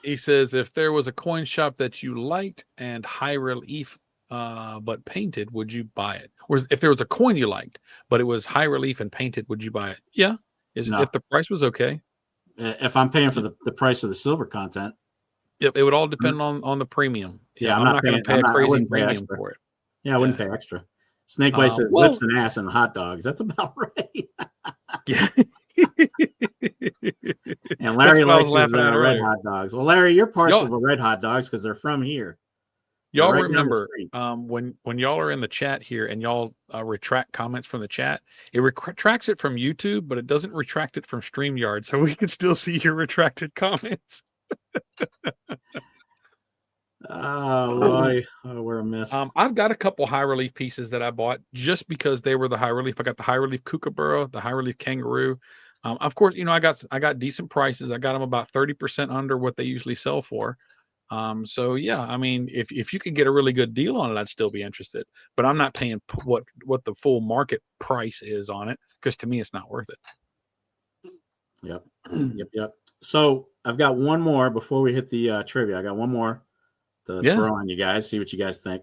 He says, if there was a coin shop that you liked and high relief but painted, would you buy it? Or if there was a coin you liked, but it was high relief and painted, would you buy it? Yeah. If the price was okay. If I'm paying for the price of the silver content. It would all depend on the premium. Yeah, I'm not going to pay a crazy premium for it. Yeah, I wouldn't pay extra. Snakebite says lips and ass and hot dogs. That's about right. Yeah. And That's Larry what I was likes his laughing at red earlier. hot dogs. Well, Larry, you're partial Y'all, to red hot dogs because they're from here. They're y'all right down the remember street. when y'all are in the chat here and y'all retract comments from the chat, it retracts it from YouTube, but it doesn't retract it from StreamYard, so we can still see your retracted comments. Oh, Lordy. Oh, we're a mess. I've got a couple high relief pieces that I bought just because they were the high relief. I got the high relief kookaburra, the high relief kangaroo. Of course, you know, I got decent prices. I got them about 30% under what they usually sell for. So yeah, I mean, if you could get a really good deal on it, I'd still be interested. But I'm not paying what the full market price is on it because to me, it's not worth it. Yep. Yep. So I've got one more before we hit the trivia. I got one more to throw on you guys, see what you guys think.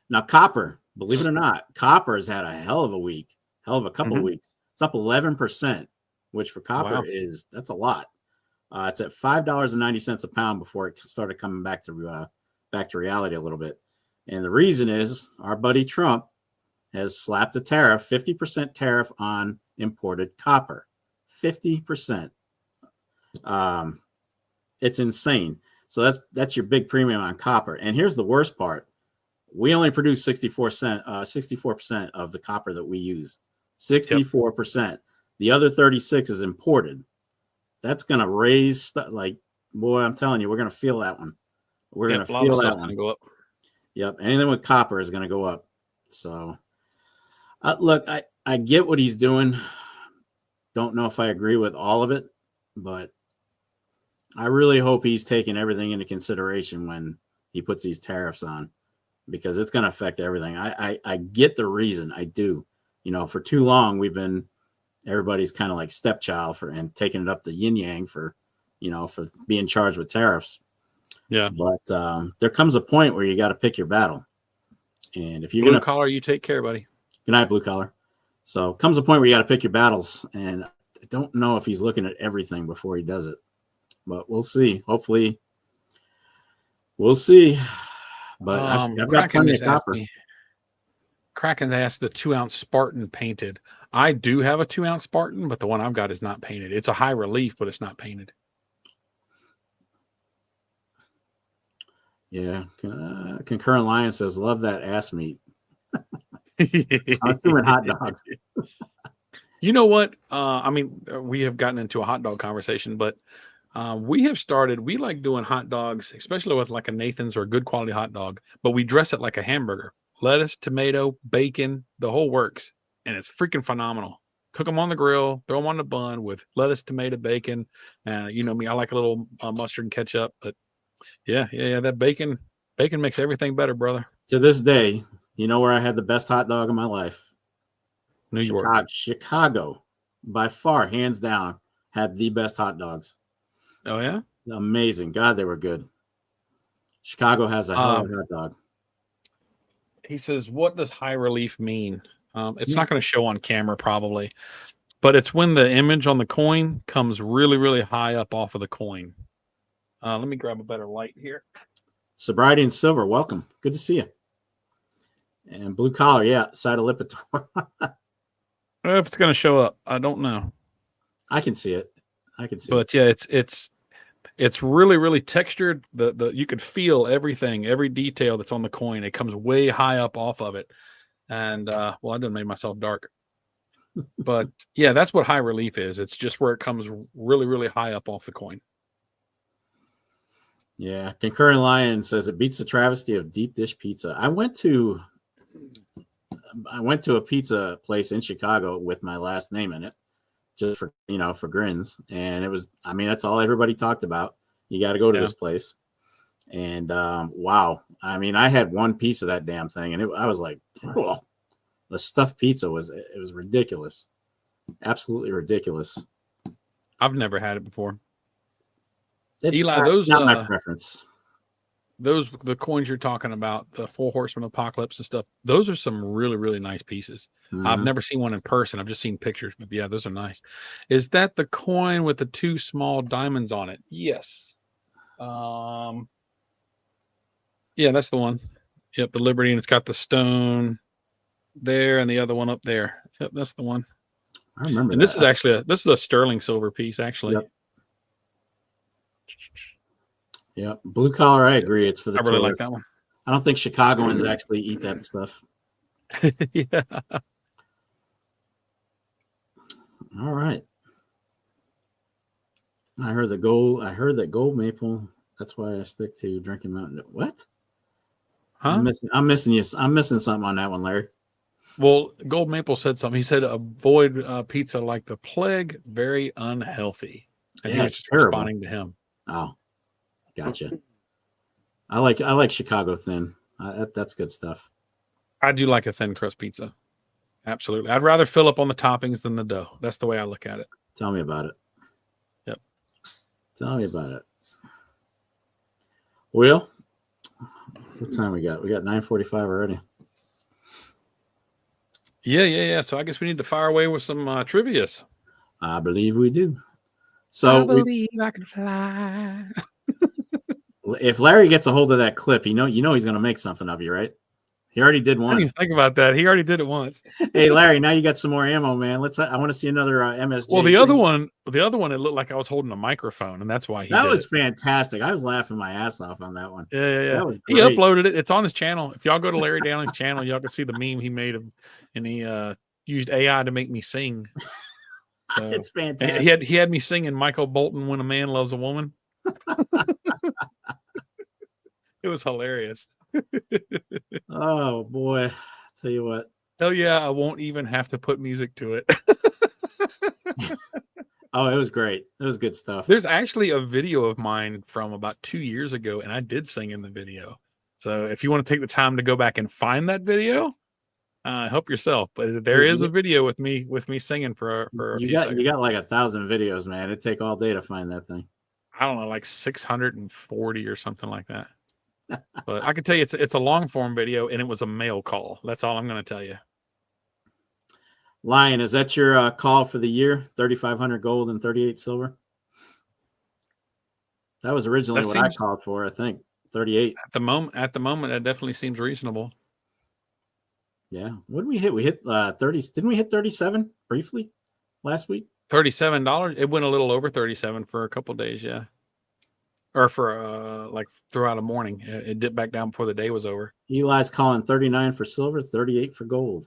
Now, copper, believe it or not, copper has had a hell of a week, hell of a couple of weeks. It's up 11%, which for copper that's a lot. It's at $5.90 a pound before it started coming back to reality a little bit. And the reason is our buddy Trump has slapped a tariff, 50% tariff on imported copper. 50%. It's insane. So that's your big premium on copper. And here's the worst part. We only produce 64% of the copper that we use. 64%. The other 36 is imported. That's going to raise, like, boy, I'm telling you, we're going to feel that one. We're going to feel that one. Go up. Yep. Anything with copper is going to go up. So, look, I get what he's doing. Don't know if I agree with all of it, but I really hope he's taking everything into consideration when he puts these tariffs on, because it's going to affect everything. I get the reason. I do. You know, for too long, everybody's kind of like stepchild and taking it up the yin yang for being charged with tariffs. Yeah. But there comes a point where you got to pick your battle. And if you're blue collar, you take care, buddy. Good night, blue collar. So comes a point where you got to pick your battles. And I don't know if he's looking at everything before he does it, but we'll see. Hopefully we'll see. But I've got plenty of copper. Kraken asked the 2-ounce Spartan painted. I do have a 2-ounce Spartan, but the one I've got is not painted. It's a high relief, but it's not painted. Yeah. Concurrent Lion says, love that ass meat. I'm assuming hot dogs. You know what? I mean, we have gotten into a hot dog conversation, but we like doing hot dogs, especially with like a Nathan's or a good quality hot dog, but we dress it like a hamburger. Lettuce, tomato, bacon, the whole works. And it's freaking phenomenal. Cook them on the grill, throw them on the bun with lettuce, tomato, bacon. You know me, I like a little mustard and ketchup, but yeah, that bacon makes everything better, brother. To this day, you know where I had the best hot dog in my life? New York. Chicago, by far, hands down, had the best hot dogs. Oh, yeah? Amazing. God, they were good. Chicago has a hell of a hot dog. He says, what does high relief mean? It's not going to show on camera probably, but it's when the image on the coin comes really, really high up off of the coin. Let me grab a better light here. Sobriety and Silver, welcome. Good to see you. And blue collar, yeah, side of Lipitor. If it's going to show up, I don't know. I can see it. But yeah, it's really, really textured. You could feel everything, every detail that's on the coin. It comes way high up off of it. And I done made myself dark. But yeah, that's what high relief is. It's just where it comes really, really high up off the coin. Yeah. Concurrent Lion says it beats the travesty of deep dish pizza. I went to a pizza place in Chicago with my last name in it, just for grins. And it was, I mean, that's all everybody talked about. You got to go to this place. And wow. I mean, I had one piece of that damn thing, and I was like, oh, the stuffed pizza was ridiculous. Absolutely ridiculous. I've never had it before. It's Eli, those not my preference. The coins you're talking about, the 4 Horsemen Apocalypse and stuff, those are some really, really nice pieces. Mm-hmm. I've never seen one in person. I've just seen pictures, but yeah, those are nice. Is that the coin with the 2 small diamonds on it? Yes. Yeah, that's the one. Yep, the Liberty, and it's got the stone there and the other one up there. Yep, that's the one. I remember. And this is actually this is a sterling silver piece, actually. Yep. Yeah, blue collar. I agree. It's for the I really like tourists. that one. I don't think Chicagoans actually eat that stuff. Yeah. All right. I heard that gold maple. That's why I stick to drinking Mountain Dew. What? Huh? I'm missing you. I'm missing something on that one, Larry. Well, Gold Maple said something. He said, avoid pizza like the plague, very unhealthy. And he Yeah, was it's just terrible. responding to him. Oh, gotcha. I like Chicago thin. That's good stuff. I do like a thin crust pizza. Absolutely. I'd rather fill up on the toppings than the dough. That's the way I look at it. Tell me about it. Yep. Tell me about it. Well, what time we got? We got 9:45 already. Yeah. So I guess we need to fire away with some trivias. I believe we do. I So believe I can fly. if Larry gets a hold of that clip, you know he's going to make something of you, right? He already did I didn't one. even think about that. He already did it once. Hey, Larry, now you got some more ammo, man. I want to see another MSJ. Well, the other one, it looked like I was holding a microphone, and that's why that was fantastic. I was laughing my ass off on that one. Yeah. That was He great. uploaded it. It's on his channel. If y'all go to Larry Downing's channel, y'all can see the meme he made of, and he used AI to make me sing. So, it's fantastic. And he had me singing Michael Bolton, "When a Man Loves a Woman." It was hilarious. Oh boy, tell you what. Hell yeah, I won't even have to put music to it. Oh, it was great. It was good stuff. There's actually a video of mine from about 2 years ago, and I did sing in the video. So if you want to take the time to go back and find that video, help yourself. But there is a video with me singing for a few seconds. You got like 1,000 videos, man. It'd take all day to find that thing. I don't know, like 640 or something like that. But I can tell you it's a long form video, and it was a mail call. That's all I'm going to tell you. Lion, is that your call for the year? 3,500 gold and 38 silver. That was originally what I called for. I think 38. At the moment, that definitely seems reasonable. Yeah. What did we hit? We hit 30. Didn't we hit 37 briefly last week? $37. It went a little over 37 for a couple of days. Yeah. Or for like throughout a morning. It dipped back down before the day was over. Eli's calling 39 for silver, 38 for gold.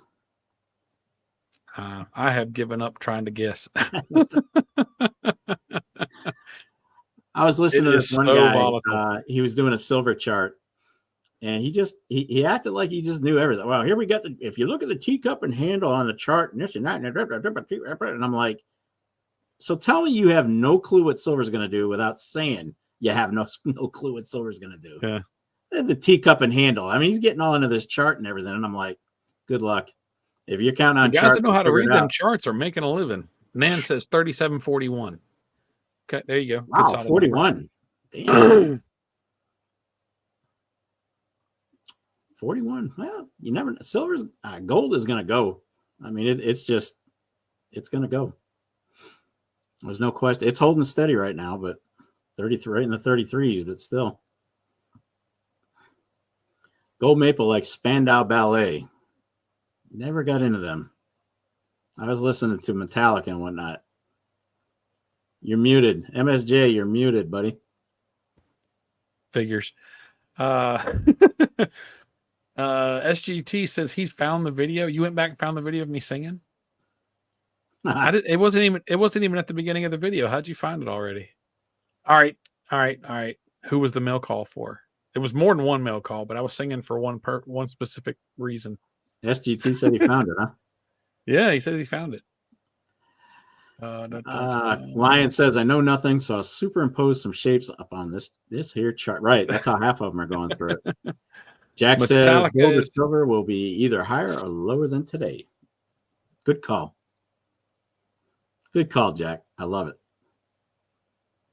I have given up trying to guess. I was listening to this one guy. He was doing a silver chart, and he acted like he just knew everything. Well, here we got if you look at the teacup and handle on the chart and this and that, and I'm like, so tell me you have no clue what silver's going to do without saying you have no clue what silver's going to do. Yeah. The teacup and handle. I mean, he's getting all into this chart and everything, and I'm like, good luck. If you're counting on guys charts that know how to read them charts are making a living. Nan says 37.41. Okay, there you go. Wow, 41. Damn. 41. Well, you never know. Silver's gold is going to go. I mean, it's going to go. There's no question. It's holding steady right now, but 33 right in the 33s, but still. Gold maple like Spandau Ballet. Never got into them. I was listening to Metallica and whatnot. You're muted. MSJ, you're muted, buddy. Figures. SGT says he's found the video. You went back and found the video of me singing? It wasn't even at the beginning of the video. How'd you find it already? All right. Who was the mail call for? It was more than one mail call, but I was singing for one specific reason. SGT said he found it, huh? Yeah, he said he found it. Lion says, I know nothing, so I'll superimpose some shapes up on this here chart. Right, that's how half of them are going through it. Jack says gold or silver will be either higher or lower than today. Good call. Good call, Jack. I love it.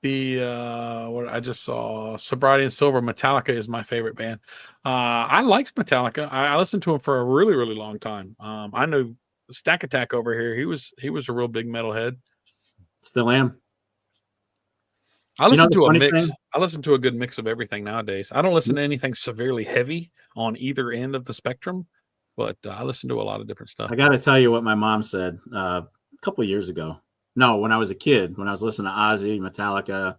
What I just saw, Sobriety and Silver, Metallica is my favorite band. I liked Metallica. I listened to him for a really, really long time. I know Stack Attack over here. He was a real big metalhead. Still am. I listen to a mix. I listen to a good mix of everything nowadays. I don't listen to anything severely heavy on either end of the spectrum, but I listen to a lot of different stuff. I got to tell you what my mom said a couple of years ago. No, when I was a kid, when I was listening to Ozzy, Metallica,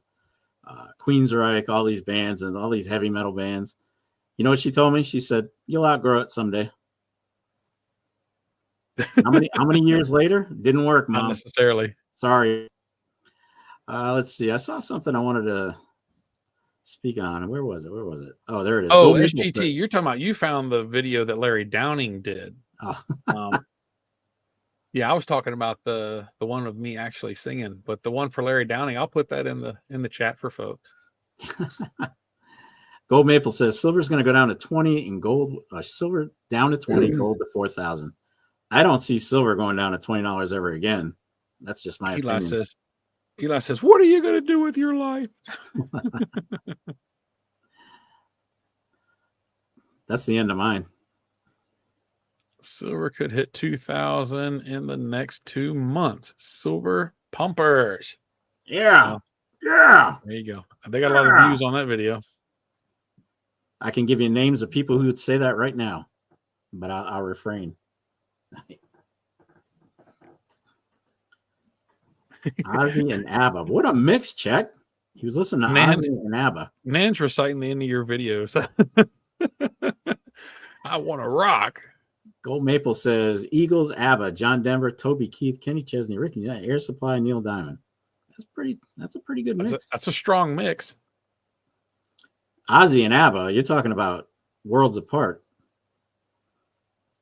Queensryche, all these bands and all these heavy metal bands. You know what she told me? She said, "You'll outgrow it someday." How many years later? Didn't work, Not Mom. necessarily. Sorry. Let's see. I saw something I wanted to speak on. Where was it? Oh, there it is. Oh, Gold SGT. You're talking about, you found the video that Larry Downing did. Oh. Yeah, I was talking about the one of me actually singing, but the one for Larry Downing, I'll put that in the chat for folks. Gold Maple says silver's going to go down to 20 and gold. Silver down to 20, gold to 4,000. I don't see silver going down to $20 ever again. That's just my opinion. Eli says, "What are you going to do with your life?" That's the end of mine. Silver could hit 2,000 in the next 2 months. Silver pumpers. Yeah. Yeah. There you go. They got a lot of views on that video. I can give you names of people who would say that right now, but I'll refrain. Ozzy and ABBA. What a mix, Check. He was listening to Ozzy and ABBA. Nan's reciting the end of your videos. I want to rock. Gold Maple says Eagles, ABBA, John Denver, Toby Keith, Kenny Chesney, Ricky, Air Supply, Neil Diamond. That's a pretty good mix. That's a strong mix. Ozzy and ABBA, you're talking about worlds apart.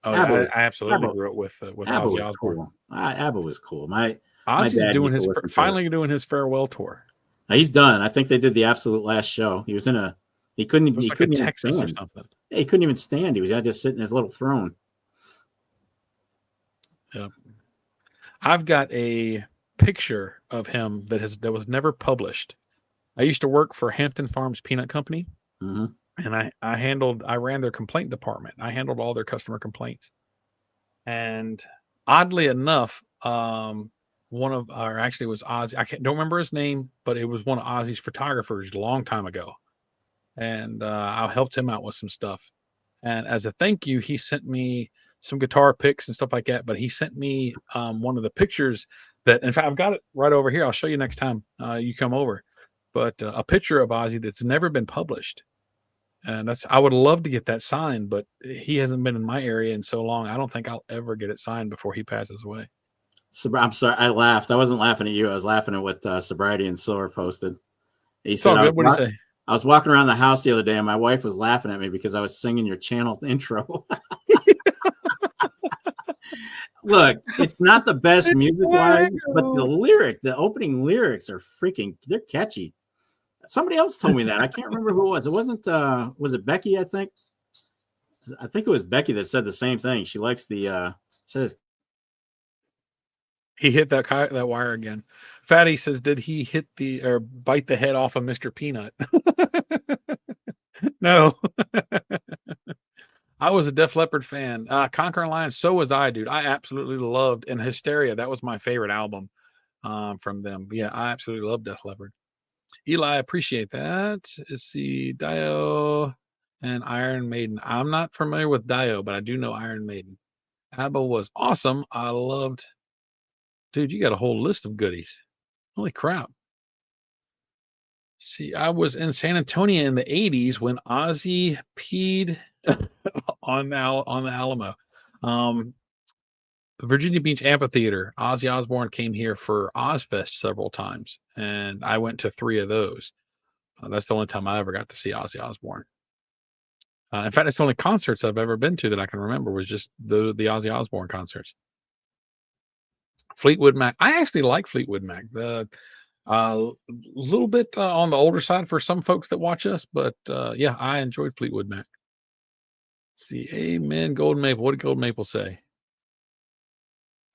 Oh, I absolutely grew up with Ozzy Osbourne. Cool. ABBA was cool. My Ozzy's dad doing finally doing his farewell tour. Now, he's done. I think they did the absolute last show. He was in he couldn't even Texas stand. Or something. Yeah, he couldn't even stand. He was just sitting in his little throne. Yeah. I've got a picture of him that was never published. I used to work for Hampton Farms Peanut Company, mm-hmm. and I ran their complaint department. I handled all their customer complaints. And oddly enough, actually it was Ozzy. Don't remember his name, but it was one of Ozzy's photographers a long time ago. And I helped him out with some stuff. And as a thank you, he sent me some guitar picks and stuff like that. But he sent me one of the pictures that, in fact, I've got it right over here. I'll show you next time you come over. But a picture of Ozzy that's never been published. And I would love to get that signed, but he hasn't been in my area in so long. I don't think I'll ever get it signed before he passes away. I'm sorry. I laughed. I wasn't laughing at you. I was laughing at what Sobriety and Silver posted. He said, "What did he say?" I was walking around the house the other day and my wife was laughing at me because I was singing your channel intro. Look, it's not the best music-wise, but the opening lyrics are they're catchy. Somebody else told me that. I can't remember who it was. It wasn't, was it Becky, I think? I think it was Becky that said the same thing. She likes says. He hit that wire again. Fatty says, did he bite the head off of Mr. Peanut? No. I was a Def Leppard fan. Conquering Lion, so was I, dude. I absolutely loved, and Hysteria, that was my favorite album from them. Yeah, I absolutely love Def Leppard. Eli, appreciate that. Let's see, Dio and Iron Maiden. I'm not familiar with Dio, but I do know Iron Maiden. ABBA was awesome. I loved. Dude, you got a whole list of goodies. Holy crap. See, I was in San Antonio in the 80s when Ozzy peed on the Alamo. The Virginia Beach Amphitheater, Ozzy Osbourne came here for Ozfest several times, and I went to 3 of those. That's the only time I ever got to see Ozzy Osbourne. In fact, it's the only concerts I've ever been to that I can remember was just the Ozzy Osbourne concerts. Fleetwood Mac. I actually like Fleetwood Mac. The little bit on the older side for some folks that watch us, but yeah, I enjoyed Fleetwood Mac. Let's see, amen. Golden Maple. What did Golden Maple say?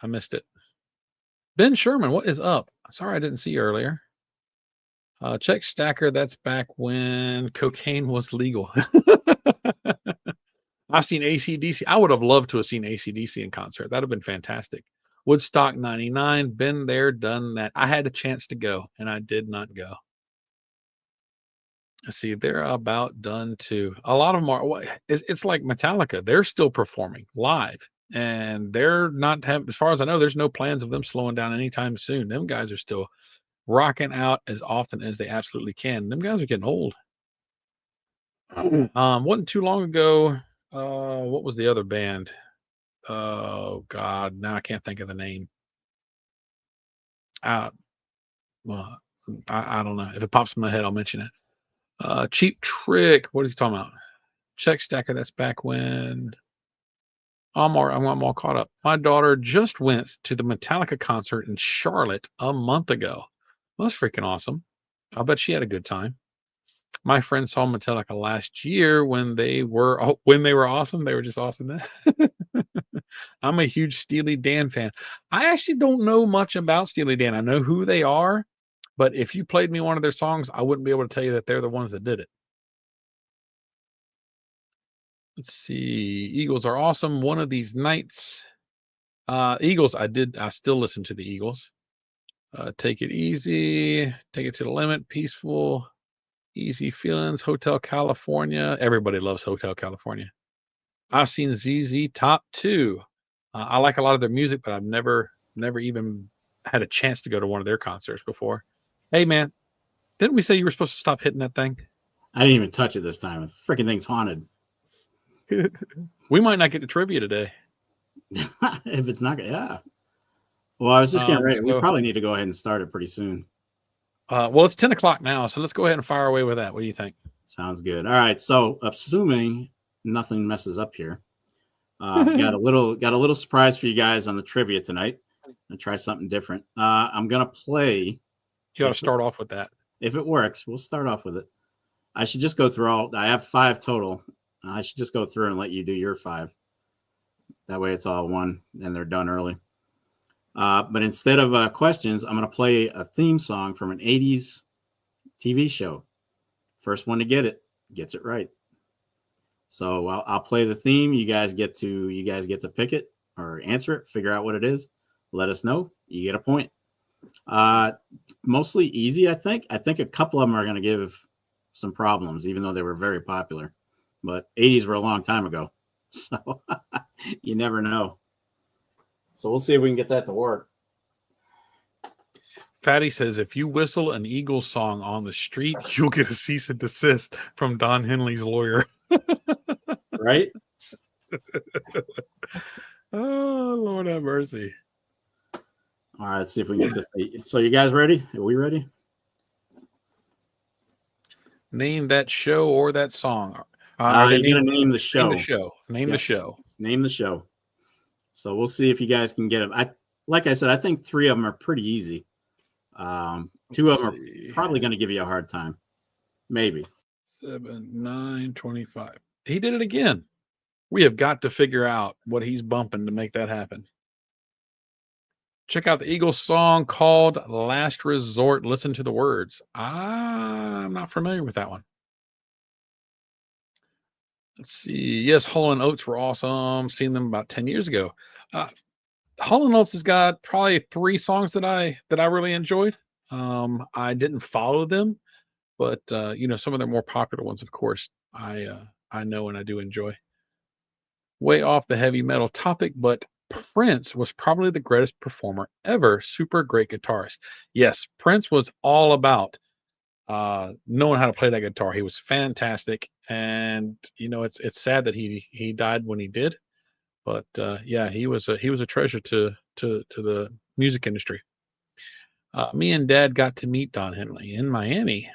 I missed it. Ben Sherman, what is up? Sorry I didn't see you earlier. Check Stacker. That's back when cocaine was legal. I've seen AC/DC. I would have loved to have seen AC/DC in concert. That'd have been fantastic. Woodstock 99, been there, done that. I had a chance to go, and I did not go. Let's see, they're about done too. A lot of them are. It's like Metallica. They're still performing live, and they're not having, as far as I know, there's no plans of them slowing down anytime soon. Them guys are still rocking out as often as they absolutely can. Them guys are getting old. Wasn't too long ago. What was the other band? Oh God, now I can't think of the name. Uh, well, I don't know. If it pops in my head, I'll mention it. Cheap Trick. What is he talking about? Check Stacker. That's back when. I'm all caught up. My daughter just went to the Metallica concert in Charlotte a month ago. Well, that's freaking awesome. I'll bet she had a good time. My friend saw Metallica last year when they were awesome. They were just awesome. I'm a huge Steely Dan fan. I actually don't know much about Steely Dan. I know who they are, but if you played me one of their songs, I wouldn't be able to tell you that they're the ones that did it. Let's see. Eagles are awesome. One of these nights. Eagles, I still listen to the Eagles. Take it easy. Take it to the limit. Peaceful. Easy feelings. Hotel California. Everybody loves Hotel California. I've seen ZZ Top 2. I like a lot of their music, but I've never even had a chance to go to one of their concerts before. Hey, man, didn't we say you were supposed to stop hitting that thing? I didn't even touch it this time. The freaking thing's haunted. We might not get to trivia today. If it's not, yeah. Well, I was just getting ready. We probably need to go ahead and start it pretty soon. Well, it's 10 o'clock now, so let's go ahead and fire away with that. What do you think? Sounds good. All right. So, assuming nothing messes up here, got a little surprise for you guys on the trivia tonight. I'll try something different. I'm gonna play. You got to start off with that. If it works, we'll start off with it. I should just go through all. I have 5 total. I should just go through and let you do your 5. That way, it's all one, and they're done early. But instead of questions, I'm going to play a theme song from an 80s TV show. First one to get it gets it right. So I'll play the theme. You guys get to pick it or answer it, figure out what it is. Let us know. You get a point. Mostly easy, I think. I think a couple of them are going to give some problems, even though they were very popular. But 80s were a long time ago. So you never know. So we'll see if we can get that to work. Fatty says, if you whistle an Eagles song on the street, you'll get a cease and desist from Don Henley's lawyer. Right? Oh, Lord have mercy. All right, let's see if we can get this. So you guys ready? Are we ready? Name that show or that song. You're going to name the show. Name the show. Name the show. Name the show. So we'll see if you guys can get them. Like I said, I think 3 of them are pretty easy. 2 of them are probably going to give you a hard time. Maybe. 7, 9, 25. He did it again. We have got to figure out what he's bumping to make that happen. Check out the Eagles song called Last Resort. Listen to the words. I'm not familiar with that one. Let's see. Yes, Hall & Oates were awesome. Seen them about 10 years ago. Hall & Oates has got probably 3 songs that I really enjoyed. I didn't follow them, but some of their more popular ones, of course, I know and I do enjoy. Way off the heavy metal topic, but Prince was probably the greatest performer ever. Super great guitarist. Yes, Prince was all about knowing how to play that guitar. He was fantastic, and it's sad that he died when he did. But yeah, he was a treasure to the music industry. Me and Dad got to meet Don Henley in Miami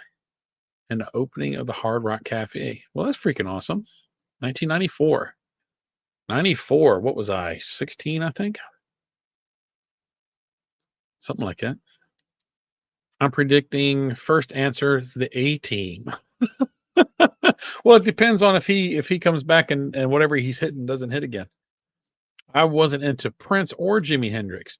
in the opening of the Hard Rock Cafe. Well, that's freaking awesome. 1994. 94. What was I? 16, I think. Something like that. I'm predicting first answer is the A-Team. Well, it depends on if he comes back and whatever he's hitting doesn't hit again. I wasn't into Prince or Jimi Hendrix.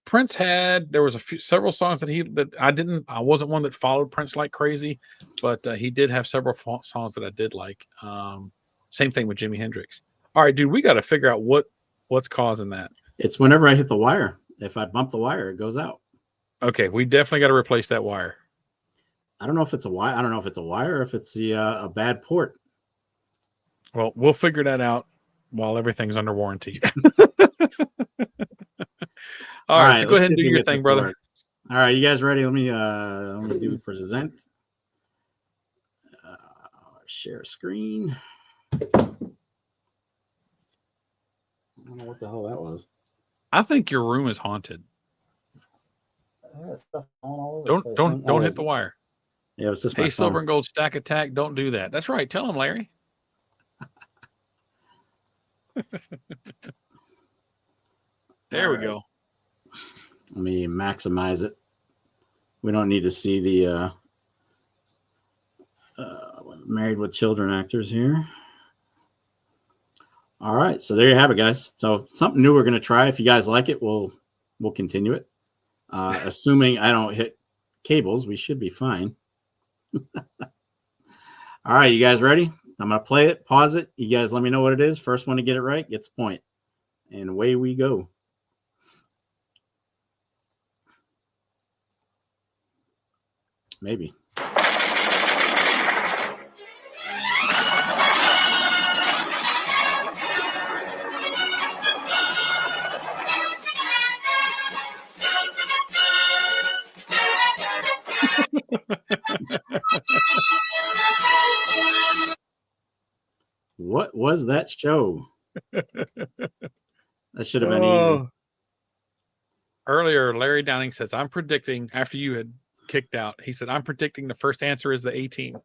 Prince there was several songs I wasn't one that followed Prince like crazy, but he did have several songs that I did like. Same thing with Jimi Hendrix. All right, dude, we got to figure out what's causing that. It's whenever I hit the wire. If I bump the wire, it goes out. Okay, we definitely got to replace that wire. I don't know if it's a wire. I don't know if it's a wire or if it's a bad port. Well, we'll figure that out while everything's under warranty. All right, so go ahead and do your thing, brother. All right, you guys ready? Let me do present. Share screen. I don't know what the hell that was. I think your room is haunted. Stuff all over Don't hit the wire. Yeah, it was just Hey, my Silver phone. and Gold Stack Attack, don't do that. That's right. Tell him, Larry. There we go. Let me maximize it. We don't need to see the Married with Children actors here. All right, so there you have it, guys. So something new we're going to try. If you guys like it, we'll continue it. Assuming I don't hit cables, we should be fine. All right, you guys ready? I'm going to play it, pause it. You guys let me know what it is. First one to get it right gets a point. And away we go. Maybe. What was that show? That should have been easy. Earlier, Larry Downing says, I'm predicting, after you had kicked out, he said, I'm predicting the first answer is the A-Team.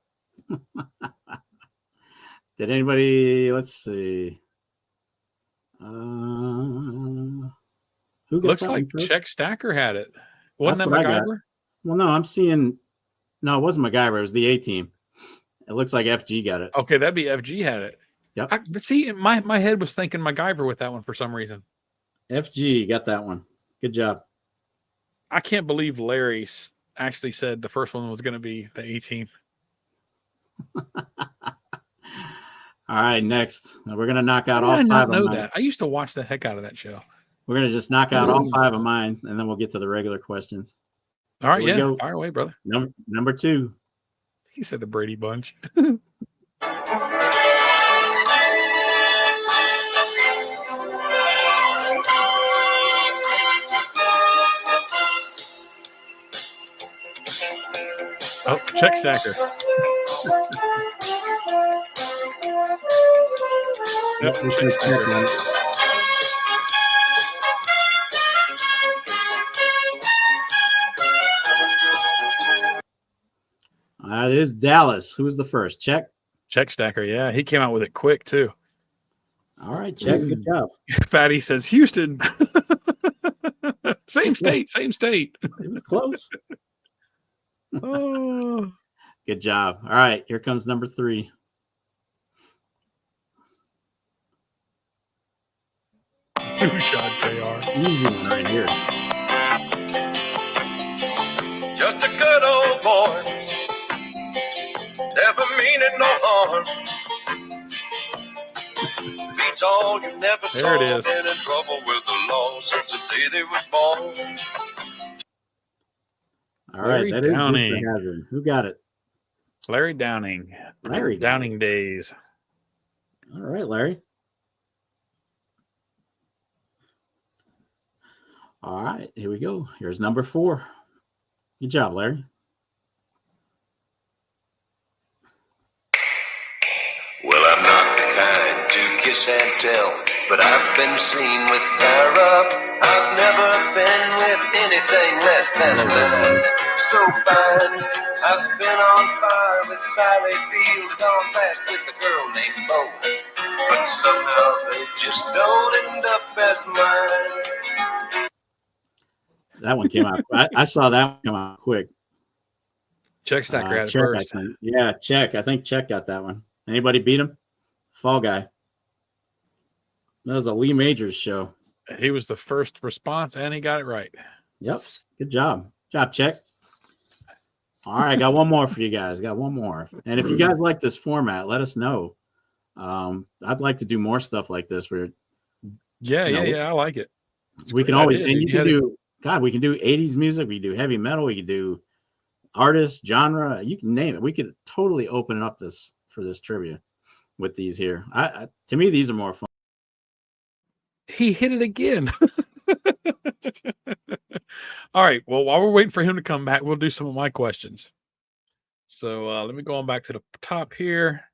Did anybody, let's see. Who got Looks that like one? Czech Stacker had it. Wasn't That's that what I got. MacGyver? Well, no, I'm seeing. No, it wasn't MacGyver. It was the A-Team. It looks like FG got it. Okay, that'd be FG had it. Yep. But see, my head was thinking MacGyver with that one for some reason. FG got that one. Good job. I can't believe Larry actually said the first one was going to be the A-Team. All right, next. We're going to knock out How all did I five not know of mine. that? I used to watch the heck out of that show. We're going to just knock out all five of mine, and then we'll get to the regular questions. All right, yeah. Fire away, brother. Number 2. He said the Brady Bunch. Oh, Czech Stacker. Yep, Czech Stacker. It is Dallas. Who was the first? Czech? Czech Stacker, yeah. He came out with it quick, too. All right, Czech. Good job. Fatty says, Houston. Same state. It was close. Oh. Good job. All right, here comes number 3. Two-shot JR. Easy one right here. Just a good old boy, never meaning no harm. Beats all you never There saw. it is. Been in trouble with the law since the day they was born. All right, Larry that is Downing. Dukes of Hazzard. Who got it? Larry Downing. Larry Downing days. All right, Larry. All right, here we go. Here's number 4. Good job, Larry. Well, I'm not the kind to kiss and tell, but I've been seen with Tara. I've never been with anything less than a man so fine. I've been on fire with Sally Field, gone fast with a girl named Bo, but somehow they just don't end up as mine. That one came out. I saw that one come out quick. Czech Stacker had it Czech, first. Yeah, Czech. I think Czech got that one. Anybody beat him? Fall Guy. That was a Lee Majors show. He was the first response, and he got it right. Yep. Good job. Czech. All right, got one more for you guys. Got one more. And if you guys like this format, let us know. I'd like to do more stuff like this where Yeah, I like it. we can always, and you can do, God, we can do 80s music. We can do heavy metal. We can do artist, genre. You can name it. We could totally open up this for this trivia with these here. To me, these are more fun. He hit it again. All right. Well, while we're waiting for him to come back, we'll do some of my questions. So let me go on back to the top here.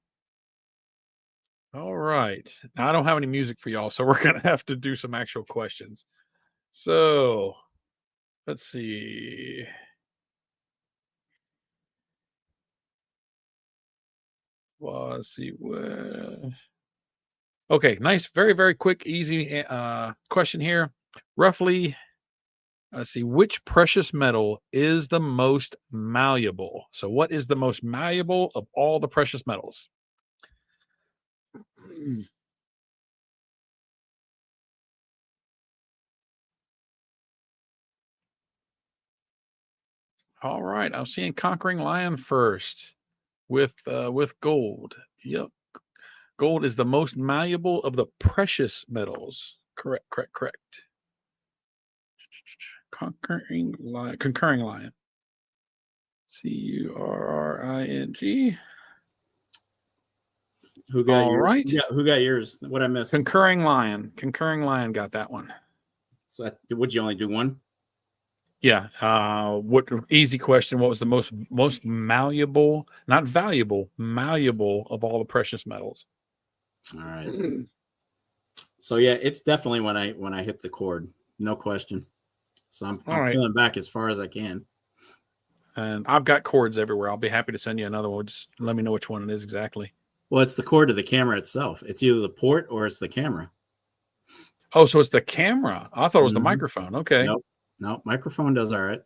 All right. Now I don't have any music for y'all, so we're gonna have to do some actual questions. So let's see. Well, let's see where. Okay, nice, very, very quick, easy question here. Roughly, let's see, which precious metal is the most malleable? So, what is the most malleable of all the precious metals? All right, I'm seeing Conquering Lion first with gold. Yep, gold is the most malleable of the precious metals. Correct, correct, correct. Concurring Lion. Curing. Who got All yours? right. Who got yours? What I missed? Concurring Lion got that one. So would you only do one? Yeah. What easy question? What was the most malleable, not valuable, malleable of all the precious metals? All right. So yeah, it's definitely when I hit the cord, no question. So I'm pulling back as far as I can. And I've got cords everywhere. I'll be happy to send you another one. Just let me know which one it is exactly. Well, it's the cord to the camera itself. It's either the port or it's the camera. Oh, so it's the camera. I thought it was the microphone. Okay. Nope. Microphone does all right.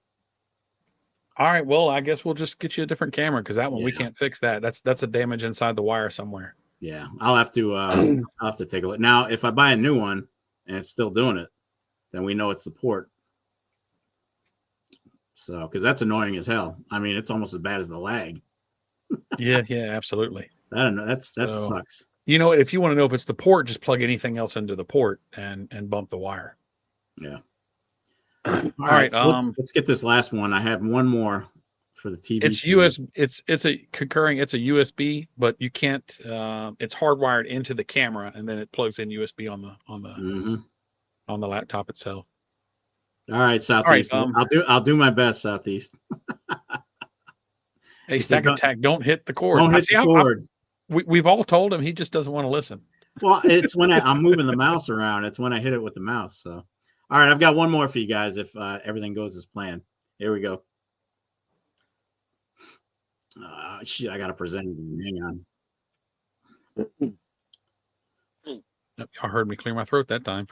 All right. Well, I guess we'll just get you a different camera because that one we can't fix that. That's a damage inside the wire somewhere. Yeah, I'll have to take a look. Now, if I buy a new one and it's still doing it, then we know it's the port. So, because that's annoying as hell. I mean, it's almost as bad as the lag. Yeah, absolutely. I don't know. That sucks. You know, if you want to know if it's the port, just plug anything else into the port and bump the wire. Yeah. All right. So let's get this last one. I have one more for the TV. It's series. It's a concurring. It's a USB, but you can't. It's hardwired into the camera, and then it plugs in USB on the laptop itself. All right, Southeast. All right, I'll do my best, Southeast. Hey, Stack Attack, don't hit the cord. Don't hit the cord. We've all told him, he just doesn't want to listen. Well, it's when I'm moving the mouse around. It's when I hit it with the mouse. So, all right, I've got one more for you guys if everything goes as planned. Here we go. Shit, I got to present it. Hang on. Y'all heard me clear my throat that time.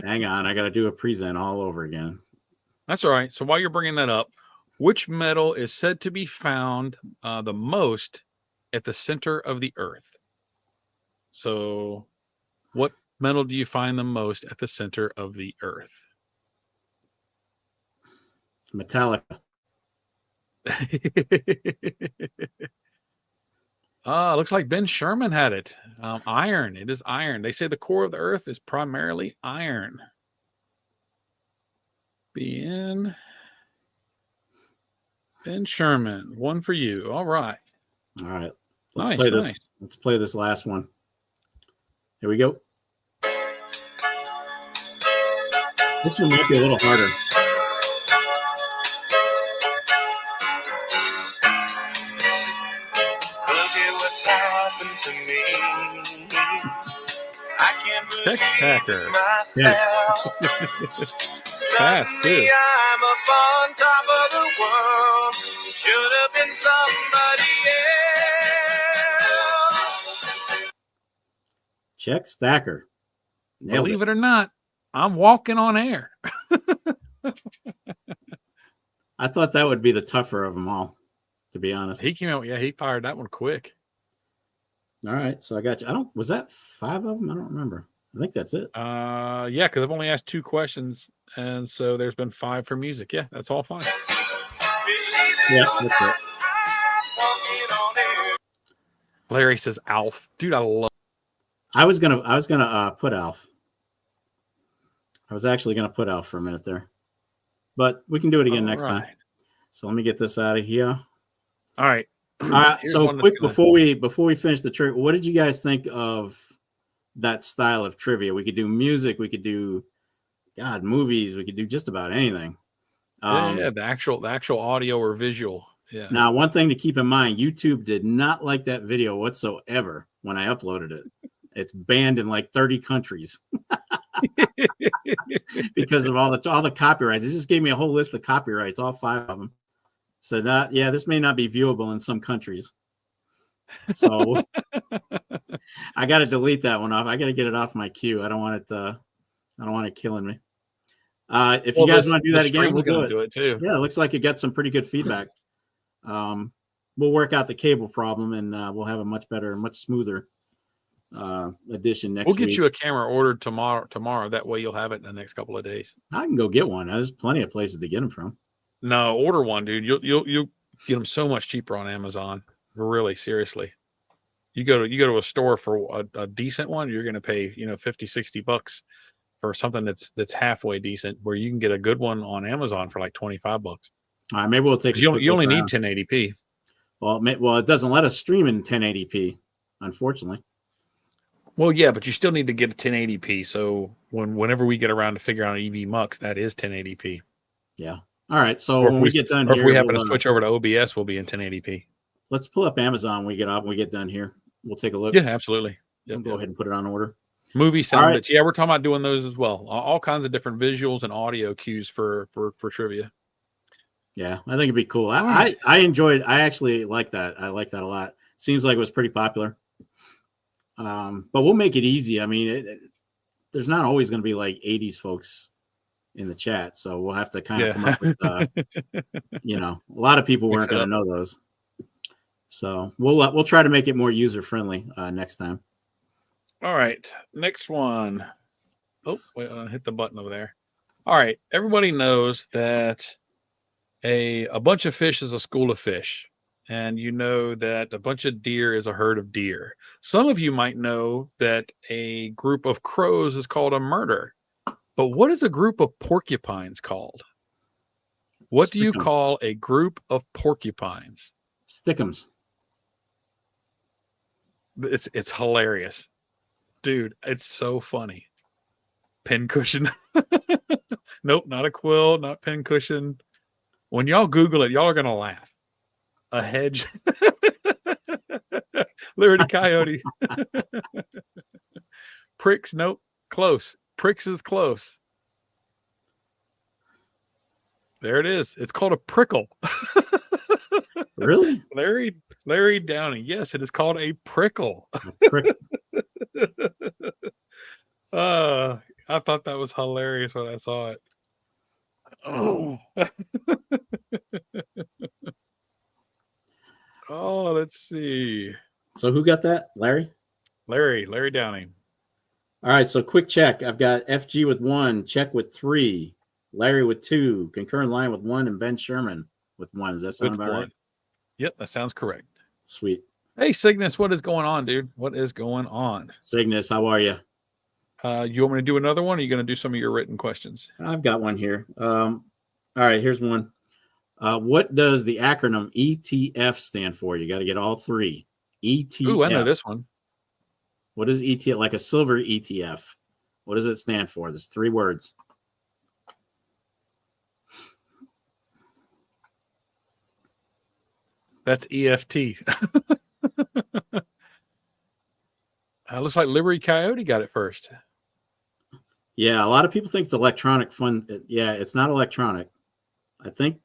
Hang on, I got to do a present all over again. That's all right. So while you're bringing that up, which metal is said to be found the most at the center of the Earth? So what metal do you find the most at the center of the Earth? Metallica. Looks like Ben Sherman had it. Iron. It is iron. They say the core of the Earth is primarily iron. Ben Sherman. One for you. All right. All right. Let's play this. Let's play this last one. Here we go. This one might be a little harder. Look at what's happened to me. I can't believe it myself. Suddenly I'm up on top of the world. Should have been somebody else. Check Stacker. Believe it or not, I'm walking on air. I thought that would be the tougher of them all, to be honest. He came out, he fired that one quick. All right, so I got you. Was that 5 of them? I don't remember. I think that's it. Yeah, because I've only asked 2 questions, and so there's been 5 for music. Yeah, that's all 5. Yeah, that's it. Larry says Alf. Dude, I love. I was gonna put Alf. I was actually gonna put Alf for a minute there, but we can do it again next time. So let me get this out of here. All right. So quick before we finish the trivia, what did you guys think of that style of trivia? We could do music, we could do movies, we could do just about anything. Yeah, the actual audio or visual. Yeah. Now, one thing to keep in mind, YouTube did not like that video whatsoever when I uploaded it. It's banned in like 30 countries because of all the copyrights. It just gave me a whole list of copyrights, all 5 of them. So yeah, this may not be viewable in some countries. So I got to delete that one off. I got to get it off my queue. I don't want it killing me. If you guys want to do that again, we'll do it too. Yeah, it looks like you got some pretty good feedback. We'll work out the cable problem, and we'll have a much better, much smoother edition next week. We'll get you a camera ordered tomorrow. That way you'll have it in the next couple of days. I can go get one. There's plenty of places to get them from. No, order one, dude. You'll get them so much cheaper on Amazon. Really, seriously. You go to a store for a decent one, you're going to pay, $50-$60 for something that's halfway decent, where you can get a good one on Amazon for like $25. All right, maybe we'll take. You only need 1080p. Well, it doesn't let us stream in 1080p, unfortunately. Well, yeah, but you still need to get a 1080p. So whenever we get around to figure out EV Mux, that is 1080p. Yeah. All right. So when we get done or here, if we happen to switch over to OBS, we'll be in 1080p. Let's pull up Amazon when we get up. When we get done here, we'll take a look. Yeah, absolutely. Yep, go ahead and put it on order. Movie sound bits. Yeah, we're talking about doing those as well. All kinds of different visuals and audio cues for trivia. Yeah, I think it'd be cool. I enjoyed. I actually like that. I like that a lot. Seems like it was pretty popular. But we'll make it easy. I mean, there's not always going to be like 80s folks in the chat, so we'll have to kind of come up with, a lot of people weren't going to know those. So we'll try to make it more user friendly next time. All right, next one. Oh, wait, I hit the button over there. All right, everybody knows that a bunch of fish is a school of fish. And you know that a bunch of deer is a herd of deer. Some of you might know that a group of crows is called a murder. But what is a group of porcupines called? What do you call a group of porcupines? Stick'ems. It's hilarious. Dude, it's so funny. Pincushion. Nope, not a quill, not pincushion. When y'all Google it, y'all are going to laugh. A hedge. Liberty coyote. Pricks, nope. Close. Pricks is close. There it is. It's called a prickle. Really? Larry Downey. Yes, it is called a prickle. I thought that was hilarious when I saw it. Oh. Oh, let's see. So who got that? Larry Downey. All right, so quick check. I've got FG with 1, Check with 3, Larry with 2, Concurrent Line with 1, and Ben Sherman with 1. Does that sound about right? Yep, that sounds correct. Sweet. Hey, Cygnus, what is going on, dude? What is going on? Cygnus, how are you? You want me to do another one, or are you going to do some of your written questions? I've got one here. All right, here's one. What does the acronym ETF stand for? You got to get all 3. ETF. Ooh, I know this one. What is ETF? Like a silver ETF. What does it stand for? There's 3 words. That's EFT. Looks like Liberty Coyote got it first. Yeah, a lot of people think it's electronic fund. Yeah, it's not electronic. I think.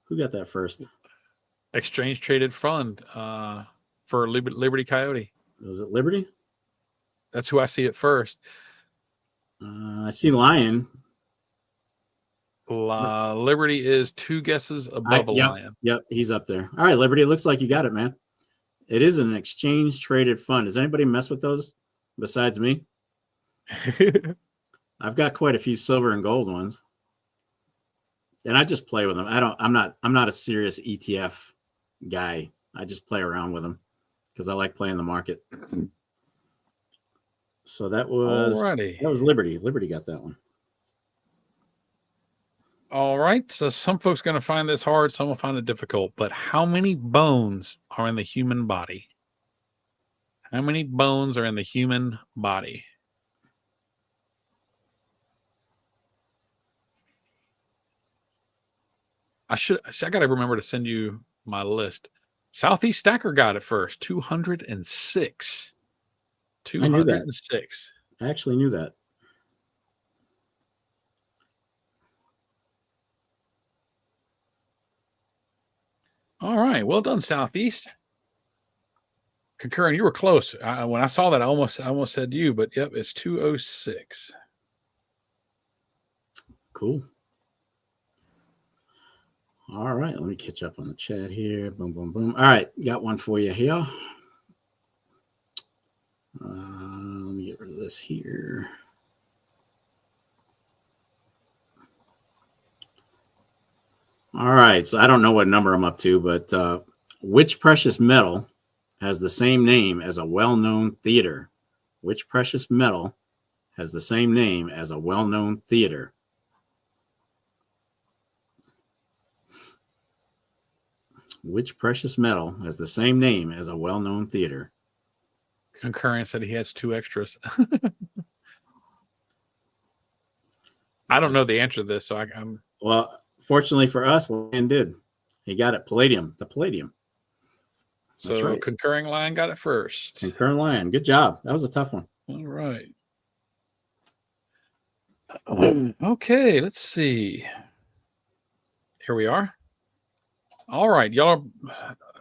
Who got that first? Exchange Traded Fund for Liberty Coyote. Was it Liberty? That's who I see it first. I see Lion. Liberty is 2 guesses above Lion. Yep, he's up there. All right, Liberty, it looks like you got it, man. It is an exchange traded fund. Does anybody mess with those besides me? I've got quite a few silver and gold ones. And I just play with them. I'm not a serious ETF guy. I just play around with them because I like playing the market. So that was Liberty. Liberty got that one. All right. So some folks are going to find this hard. Some will find it difficult. But how many bones are in the human body? How many bones are in the human body? I got to remember to send you my list. Southeast Stacker got it first, 206. I knew that. 206. I actually knew that. All right, well done, Southeast. Concurring, you were close. When I saw that, I almost said you, but yep, it's 206. Cool. All right, let me catch up on the chat here. Boom, boom, boom. All right, got one for you here. Let me get rid of this here. All right, so I don't know what number I'm up to, but which precious metal has the same name as a well-known theater? Which precious metal has the same name as a well-known theater? Which precious metal has the same name as a well-known theater? Concurrent said he has 2 extras. I don't know the answer to this, so I'm. Well, fortunately for us, Lion did. He got it. Palladium. The palladium. That's right. Concurring Lion got it first. Concurring Lion. Good job. That was a tough one. All right. Okay, let's see. Here we are. All right, y'all.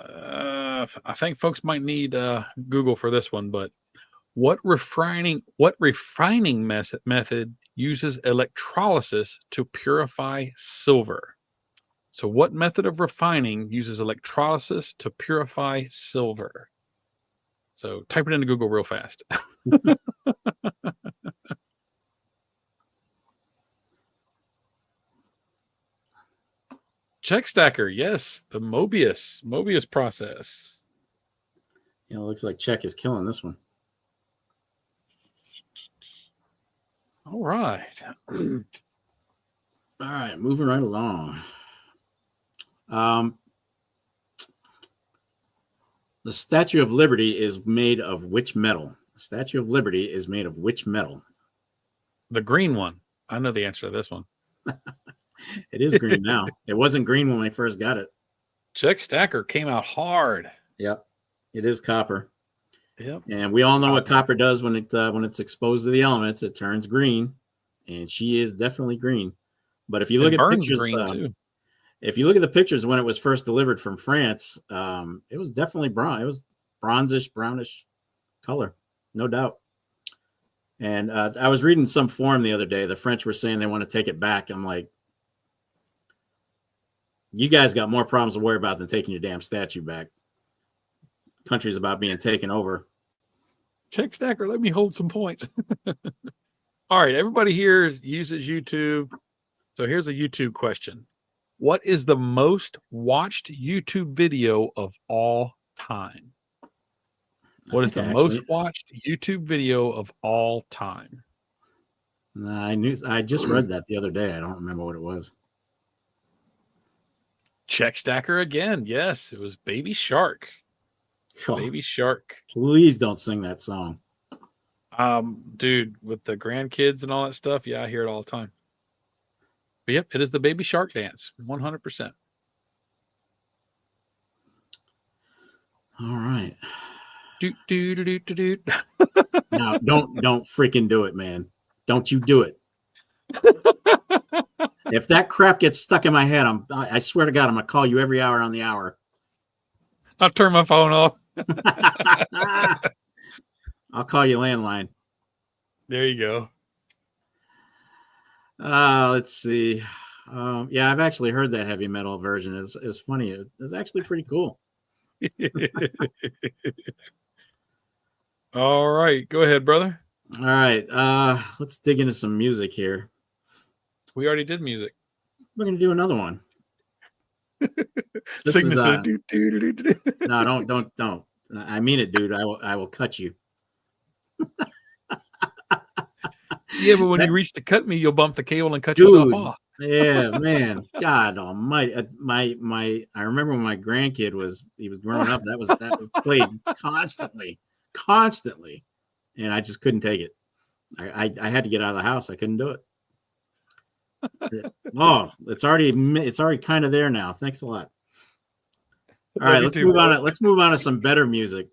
I think folks might need Google for this one, but what refining method uses electrolysis to purify silver? So what method of refining uses electrolysis to purify silver? So type it into Google real fast. Check stacker, yes, the Mobius process. Yeah, it looks like Czech is killing this one. All right. All right, moving right along. The Statue of Liberty is made of which metal? The Statue of Liberty is made of which metal? The green one. I know the answer to this one. It is green now. It wasn't green when we first got it. Check stacker came out hard. Yep, it is copper. Yep. And we all know what copper does when it's exposed to the elements. It turns green, and she is definitely green. But if you look at pictures, if you look at the pictures when it was first delivered from France, it was definitely brown. It was bronzish, brownish color, no doubt. And I was reading some forum the other day. The French were saying they want to take it back. I'm like, you guys got more problems to worry about than taking your damn statue back. Country's about being taken over. Check stacker, let me hold some points. All right, everybody here uses YouTube. So here's a YouTube question. What is the most watched YouTube video of all time? What is the most watched YouTube video of all time? I just read that the other day. I don't remember what it was. Check stacker again. Yes, it was Baby Shark. Oh, Baby Shark. Please don't sing that song. Dude, with the grandkids and all that stuff, yeah, I hear it all the time. But yep, it is the Baby Shark dance, 100%. All right. Do do do do do do. Now, don't freaking do it, man. Don't you do it. If that crap gets stuck in my head, I swear to God, I'm gonna call you every hour on the hour. I'll turn my phone off. I'll call you landline. There you go. Let's see. Yeah, I've actually heard that heavy metal version. Is funny. It's actually pretty cool. All right, go ahead, brother. All right, let's dig into some music here. We already did music. We're gonna do another one. This is, no, don't. I mean it, dude. I will cut you. Yeah, but when you reach to cut me, you'll bump the cable and cut yourself off. Yeah, man. God almighty. I remember when my grandkid was growing up, that was played constantly. And I just couldn't take it. I had to get out of the house. I couldn't do it. Oh, it's already kind of there now. Thanks a lot. All right, Love you let's too, move on. brother. Let's move on to some better music.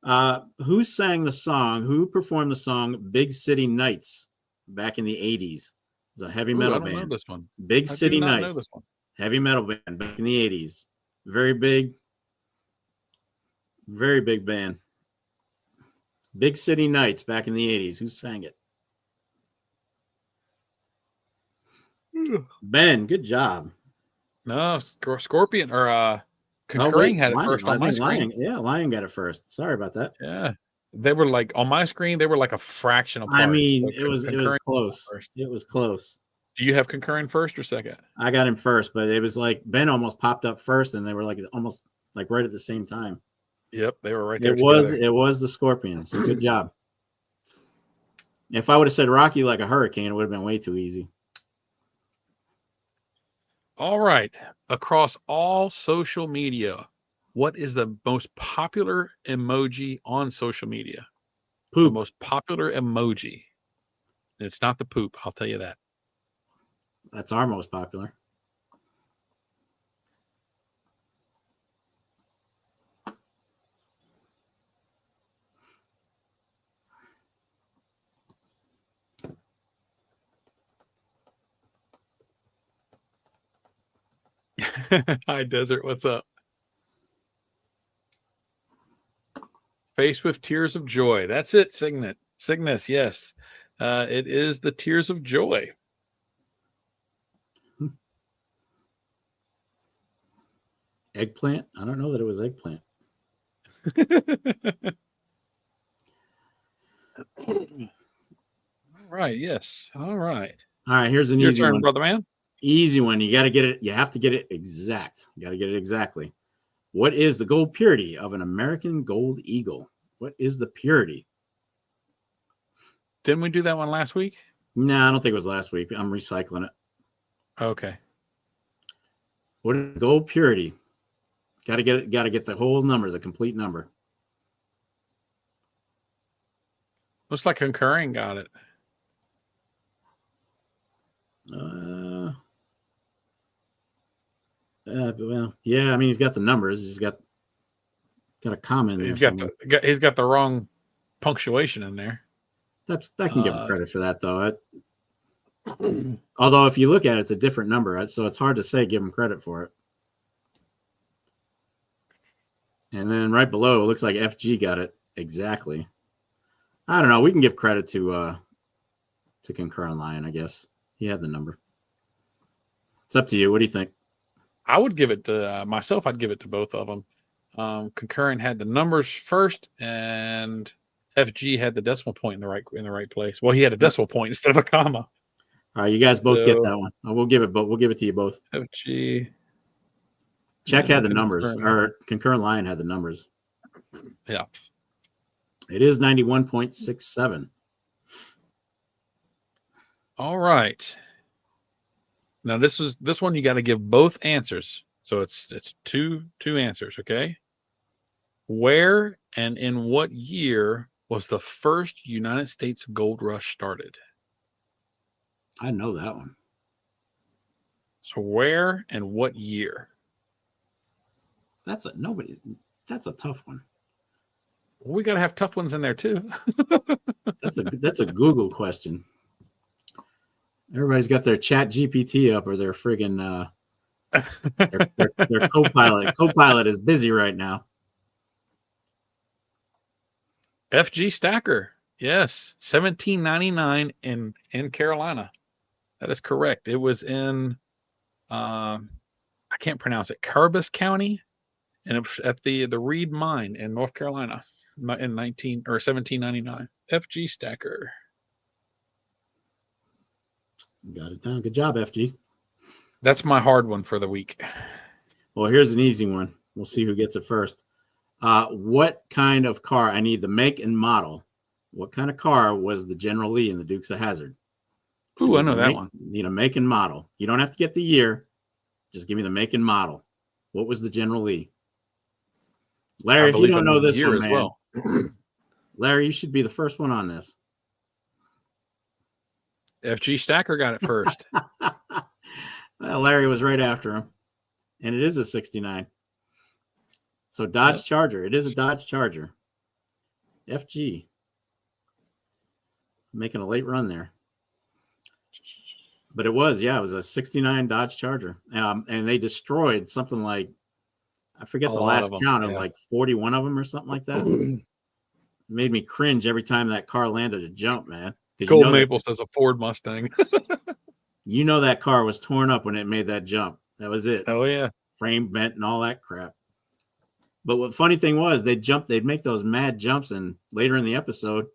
Who sang the song? Who performed the song "Big City Nights" back in the '80s? It's a heavy Ooh, metal I don't know band. this one. Big I do City not know this Nights, one. heavy metal band back in the '80s. Very big band. Big City Nights back in the '80s. Who sang it? Ben, good job. No, Scorpion or Oh Concurring wait, had it Lion. first on I my think screen. Lion. Yeah, Lion got it first. Sorry about that. Yeah, they were like on my screen. They were like a fraction I apart. mean, So it was Concurring close. first. It was close. Do you have Concurring first or second? I got him first, but it was like Ben almost popped up first, and they were like almost like right at the same time. Yep, they were right It there was together. it was the Scorpions. Good job. If I would have said Rocky like a hurricane, it would have been way too easy. All right. Across all social media, what is the most popular emoji on social media? The Poop. most popular emoji. It's not the poop. I'll tell you that. That's our most popular. Hi, Desert. What's up? Face with tears of joy. That's it, Signet. Cygnus, yes. It is the tears of joy. Eggplant? I don't know that it was eggplant. All right, yes. All right. All right, here's an Your easy turn, one. brother man. Easy one. You got to get it. You have to get it exact. You got to get it exactly. What is the gold purity of an American gold eagle? What is the purity? Didn't we do that one last week? No, I don't think it was last week. I'm recycling it. Okay. What is gold purity? Got to get it. Got to get the whole number, the complete number. Looks like Concurring got it. Well, yeah. I mean, he's got the numbers. He's got a comment there. He's got the wrong punctuation in there. I can give him credit for that, though. Although, if you look at it, it's a different number, so it's hard to say give him credit for it. And then right below, it looks like FG got it exactly. I don't know. We can give credit to Concur and Lion, I guess. He had the number. It's up to you. What do you think? I would give it to myself. I'd give it to both of them. Concurring had the numbers first, and FG had the decimal point in the right place. Well, he had a decimal point instead of a comma. All right, you guys both get that one. We'll give it to you both. FG. Check had the numbers, or Concur and Lion had the numbers. Yeah. It is 91.67. All right. Now this one you got to give both answers. So it's two answers, okay? Where and in what year was the first United States gold rush started? I know that one. So where and what year? That's a tough one. We got to have tough ones in there too. That's a Google question. Everybody's got their Chat GPT up or their friggin' their Copilot. Copilot is busy right now. FG Stacker. Yes, 1799 in Carolina. That is correct. It was in I can't pronounce it. Carbis County, and it was at the Reed Mine in North Carolina in 1799. FG Stacker. Got it done. Good job, FG. That's my hard one for the week. Well, here's an easy one. We'll see who gets it first. What kind of car? I need the make and model. What kind of car was the General Lee in the Dukes of Hazzard? Ooh, I know that one. Need a make and model. You don't have to get the year. Just give me the make and model. What was the General Lee? Larry, if you don't know this one, man, well. Larry, you should be the first one on this. FG Stacker got it first. Well, Larry was right after him, and it is a 69. So Dodge Yep. Charger. It is a Dodge Charger. FG. Making a late run there. But it was a 69 Dodge Charger. And they destroyed something like, I forget A the lot last of them, count. It was yeah. like 41 of them or something like that. It made me cringe every time that car landed a jump, man. Because Gold Maple says a Ford Mustang. you know that car was torn up when it made that jump. That was it. Oh yeah. Frame bent and all that crap. But what funny thing was they'd make those mad jumps, and later in the episode,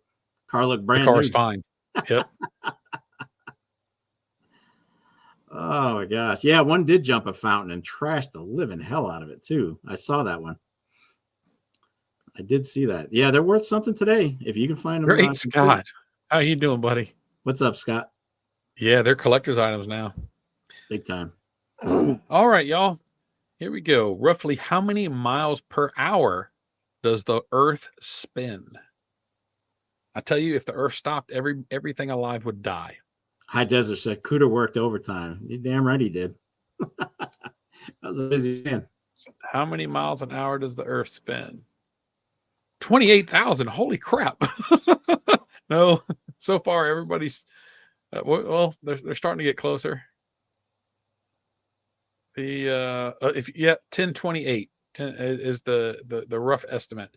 car looked brand The car's new. fine. Yep. Oh my gosh. Yeah, one did jump a fountain and trashed the living hell out of it too. I saw that one. I did see that. Yeah, they're worth something today. If you can find them. Great, Scott. How you doing, buddy? What's up, Scott? Yeah, they're collector's items now. Big time. All right, y'all. Here we go. Roughly how many miles per hour does the Earth spin? I tell you, if the Earth stopped, everything alive would die. High Desert said Cooter worked overtime. You're damn right he did. That was a busy man. How many miles an hour does the Earth spin? 28,000. Holy crap. No, so far everybody's well, they're starting to get closer. The 1028 is the rough estimate.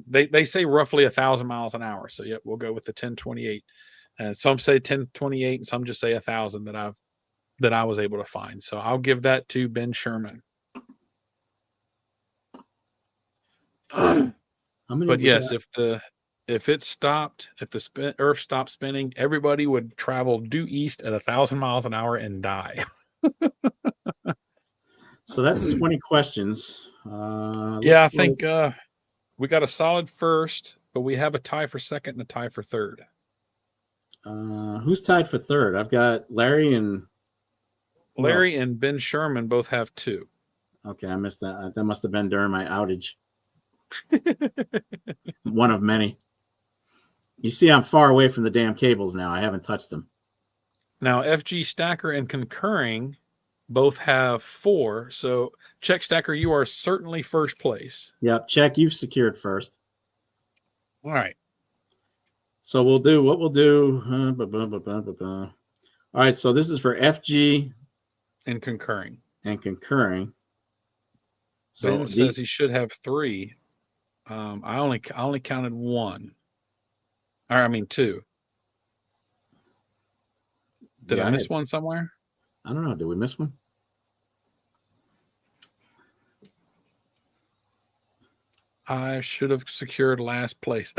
They say roughly 1,000 miles an hour. So we'll go with the 1028. And some say 1028, and some just say 1,000 that I was able to find. So I'll give that to Ben Sherman. But yes, if the Earth stopped spinning, everybody would travel due east at 1,000 miles an hour and die. So that's 20 questions. I think we got a solid first, but we have a tie for second and a tie for third. Who's tied for third? I've got Larry and Ben Sherman both have 2. Okay, I missed that. That must have been during my outage. One of many. You see, I'm far away from the damn cables now. I haven't touched them. Now, FG Stacker and Concurring both have 4. So, Check Stacker, you are certainly first place. Yep, check. You've secured first. All right. So we'll do what we'll do. All right. So this is for FG and Concurring. So Ben says he should have 3. I only counted 1. Or I mean 2. Did I miss one somewhere? I don't know. Did we miss one? I should have secured last place.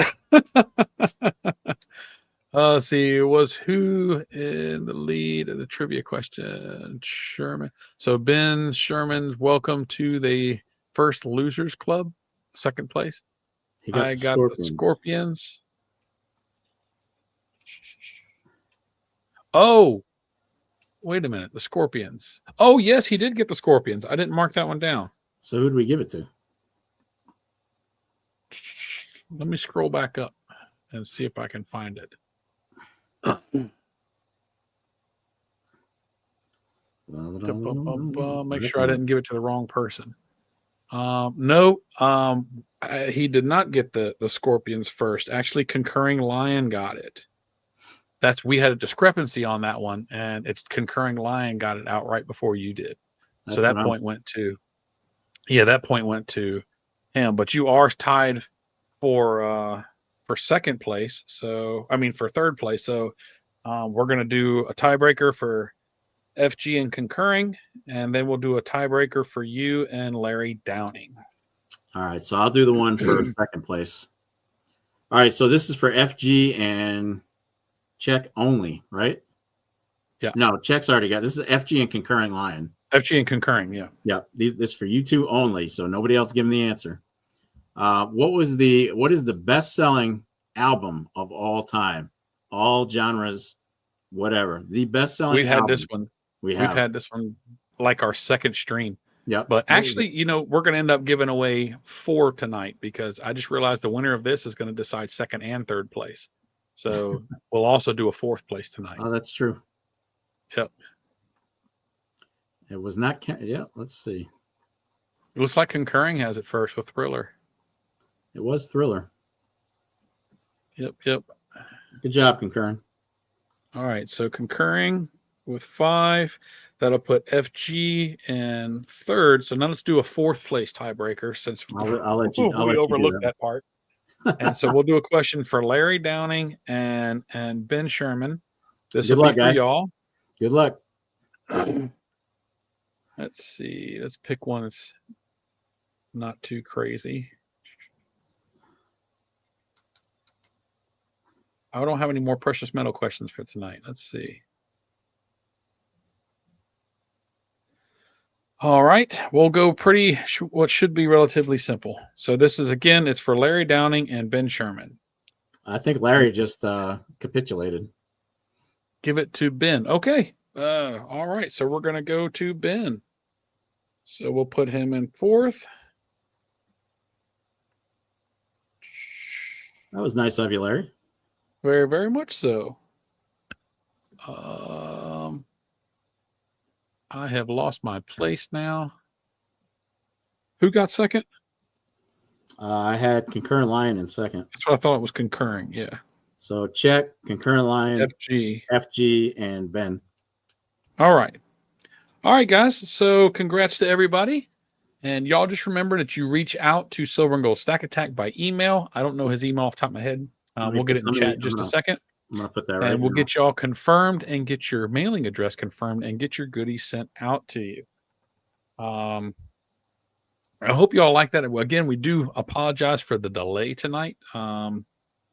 See, it was who in the lead of the trivia question? Sherman. So Ben Sherman's welcome to the first losers club, second place. I got the Scorpions. Oh, wait a minute. The Scorpions. Oh, yes, he did get the Scorpions. I didn't mark that one down. So who did we give it to? Let me scroll back up and see if I can find it. Make sure I didn't give it to the wrong person. No, he did not get the Scorpions first. Actually, Concurring Lion got it. We had a discrepancy on that one, and it's Concurring Lion got it outright before you did. So that point went to him. But you are tied for second place. So for third place. So we're gonna do a tiebreaker for FG and Concurring, and then we'll do a tiebreaker for you and Larry Downing. All right, so I'll do the one for second place. All right, so this is for FG and Check only, right? Yeah. No, Check's already got. This is FG and Concurring Lion. FG and Concurring, yeah. Yeah, this for you two only, so nobody else give them the answer. What is the best-selling album of all time? All genres, whatever. The best-selling We've had album. this one. We've had this one like our second stream. Yeah. But actually, we're going to end up giving away 4 tonight because I just realized the winner of this is going to decide second and third place. So we'll also do a 4th place tonight. Oh, that's true. Yep. It was not. Yeah, let's see. It looks like Concurring has it first with Thriller. It was Thriller. Yep. Good job, Concurring. All right, so Concurring with 5. That'll put FG in third. So now let's do a fourth place tiebreaker since I'll let you. we overlooked that part. And so we'll do a question for Larry Downing and Ben Sherman. This Good will luck, be for guys. y'all. Good luck. Let's see. Let's pick one that's not too crazy. I don't have any more precious metal questions for tonight. Let's see. All right, we'll go what should be relatively simple. So this is, again, it's for Larry Downing and Ben Sherman. I think Larry just capitulated. Give it to Ben. Okay. All right, so we're going to go to Ben. So we'll put him in fourth. That was nice of you, Larry. Very, very much so. I have lost my place now. Who got second? I had Concurrent Lion in second. That's what I thought it was Concurring. Yeah. So check Concurrent Lion, FG, and Ben. All right. All right, guys. So congrats to everybody. And y'all just remember that you reach out to Silver and Gold Stack Attack by email. I don't know his email off the top of my head. We'll get it in the chat in just a second. I'm going to put that right. And we'll get y'all confirmed and get your mailing address confirmed and get your goodies sent out to you. I hope y'all like that. Again, we do apologize for the delay tonight.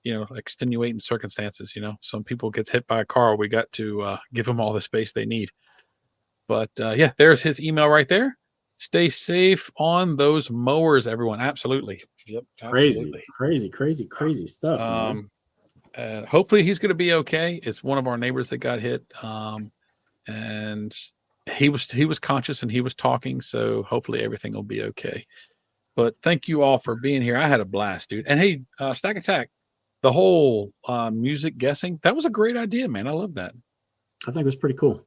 Extenuating circumstances. Some people gets hit by a car. We got to give them all the space they need. But yeah, there's his email right there. Stay safe on those mowers, everyone. Absolutely. Yep. Absolutely. Crazy stuff. Hopefully he's going to be okay. It's one of our neighbors that got hit. And he was conscious and he was talking. So hopefully everything will be okay. But thank you all for being here. I had a blast, dude. And hey, Stack Attack, the whole music guessing, that was a great idea, man. I love that. I think it was pretty cool.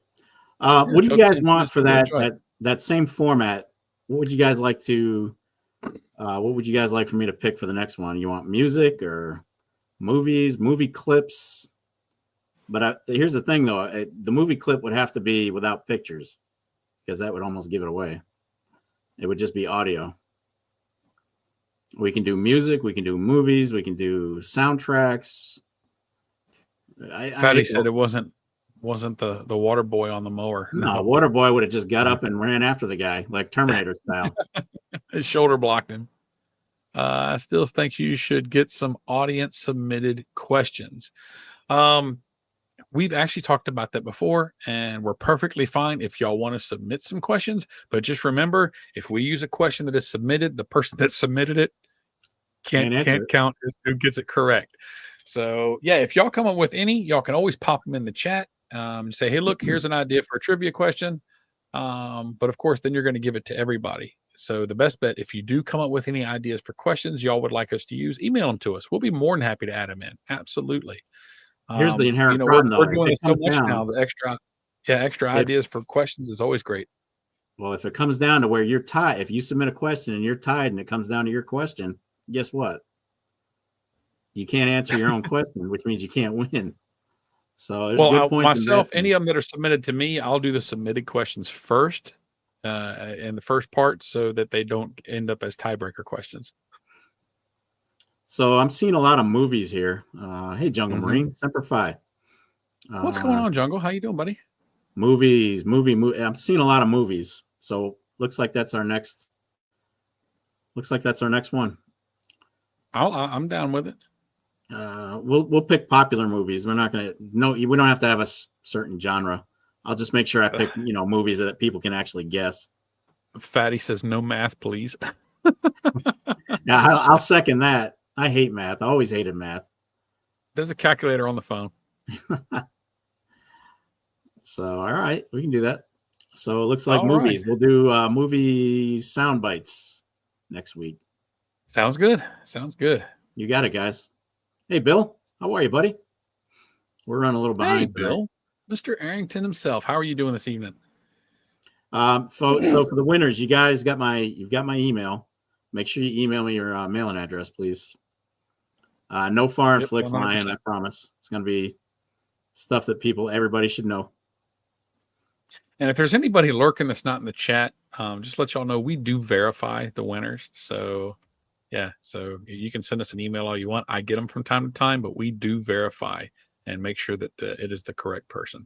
What do you guys want for that same format? What would you guys like for me to pick for the next one? You want music or movies, movie clips? But here's the thing, though. The movie clip would have to be without pictures because that would almost give it away. It would just be audio. We can do music. We can do movies. We can do soundtracks. Fatty said it wasn't the water boy on the mower. No, water boy would have just got up and ran after the guy like Terminator style. His shoulder blocked him. I still think you should get some audience submitted questions. We've actually talked about that before, and we're perfectly fine if y'all want to submit some questions. But just remember, if we use a question that is submitted, the person that submitted it can't count as who gets it correct. So yeah, if y'all come up with any, y'all can always pop them in the chat. Say, hey, look, here's an idea for a trivia question. But of course, then you're going to give it to everybody. So the best bet, if you do come up with any ideas for questions y'all would like us to use, email them to us. We'll be more than happy to add them in. Absolutely. Here's the inherent problem, though. We're doing this so much now. The extra ideas for questions is always great. Well, if it comes down to where you're tied, if you submit a question and you're tied and it comes down to your question, guess what? You can't answer your own question, which means you can't win. So there's a good point. Myself, any of them that are submitted to me, I'll do the submitted questions first in the first part so that they don't end up as tiebreaker questions. So I'm seeing a lot of movies here. Hey, Jungle Marine, Semper Fi. What's going on, Jungle? How you doing, buddy? Movies. I'm seeing a lot of movies. So looks like that's our next one. I'm down with it. We'll pick popular movies. We're not gonna we don't have to have a certain genre. I'll just make sure I pick movies that people can actually guess. Fatty says no math, please. Yeah, I'll second that. I hate math. I always hated math. There's a calculator on the phone. So all right, we can do that. So it looks like all movies. Right. We'll do movie sound bites next week. Sounds good. You got it, guys. Hey, Bill. How are you, buddy? We're running a little behind. Hey, Bill. Mr. Arrington himself. How are you doing this evening? So for the winners, you've got my email. Make sure you email me your mailing address, please. No foreign Yep, flicks 100%. lying, I promise. It's going to be stuff that everybody should know. And if there's anybody lurking that's not in the chat, just let y'all know we do verify the winners. So yeah, so you can send us an email all you want. I get them from time to time, but we do verify and make sure that it is the correct person.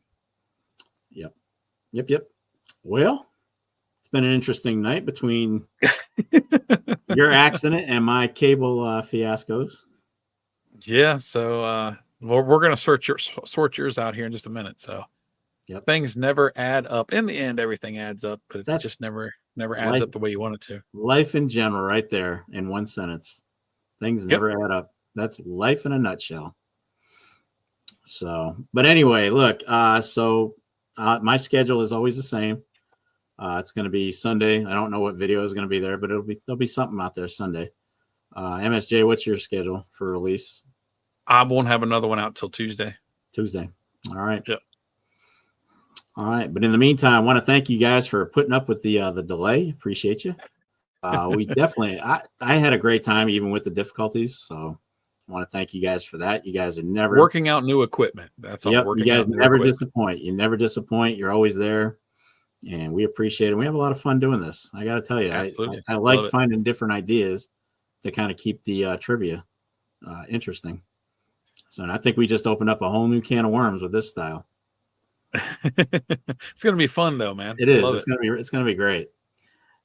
Yep. Well, it's been an interesting night between your accident and my cable fiascos. Yeah, so we're going to sort yours out here in just a minute. So things never add up. In the end, everything adds up, but it just never adds up the way you want it to. Life in general, right there in one sentence. Things never add up. That's life in a nutshell. So, but anyway, look, my schedule is always the same. It's going to be Sunday. I don't know what video is going to be there, but there'll be something out there Sunday. MSJ, what's your schedule for release? I won't have another one out till Tuesday. All right. Yep. All right. But in the meantime, I want to thank you guys for putting up with the delay. Appreciate you. We definitely, I had a great time even with the difficulties. So I want to thank you guys for that. You guys are never working out new equipment. That's all. You guys never disappoint. You never disappoint. You're always there. And we appreciate it. We have a lot of fun doing this. I got to tell you, I like finding different ideas to kind of keep the trivia interesting. So I think we just opened up a whole new can of worms with this style. It's going to be fun though, man. It is. It's going to be great.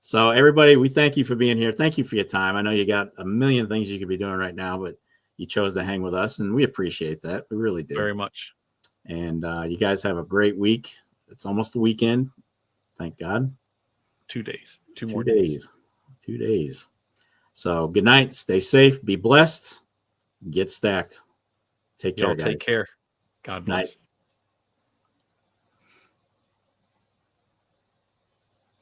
So everybody, we thank you for being here. Thank you for your time. I know you got a million things you could be doing right now, but you chose to hang with us, and we appreciate that. We really do. Very much. And you guys have a great week. It's almost the weekend. Thank God. 2 days. 2 more days. 2 days. So good night. Stay safe. Be blessed. Get stacked. Take care, guys. Take care. God bless. Night.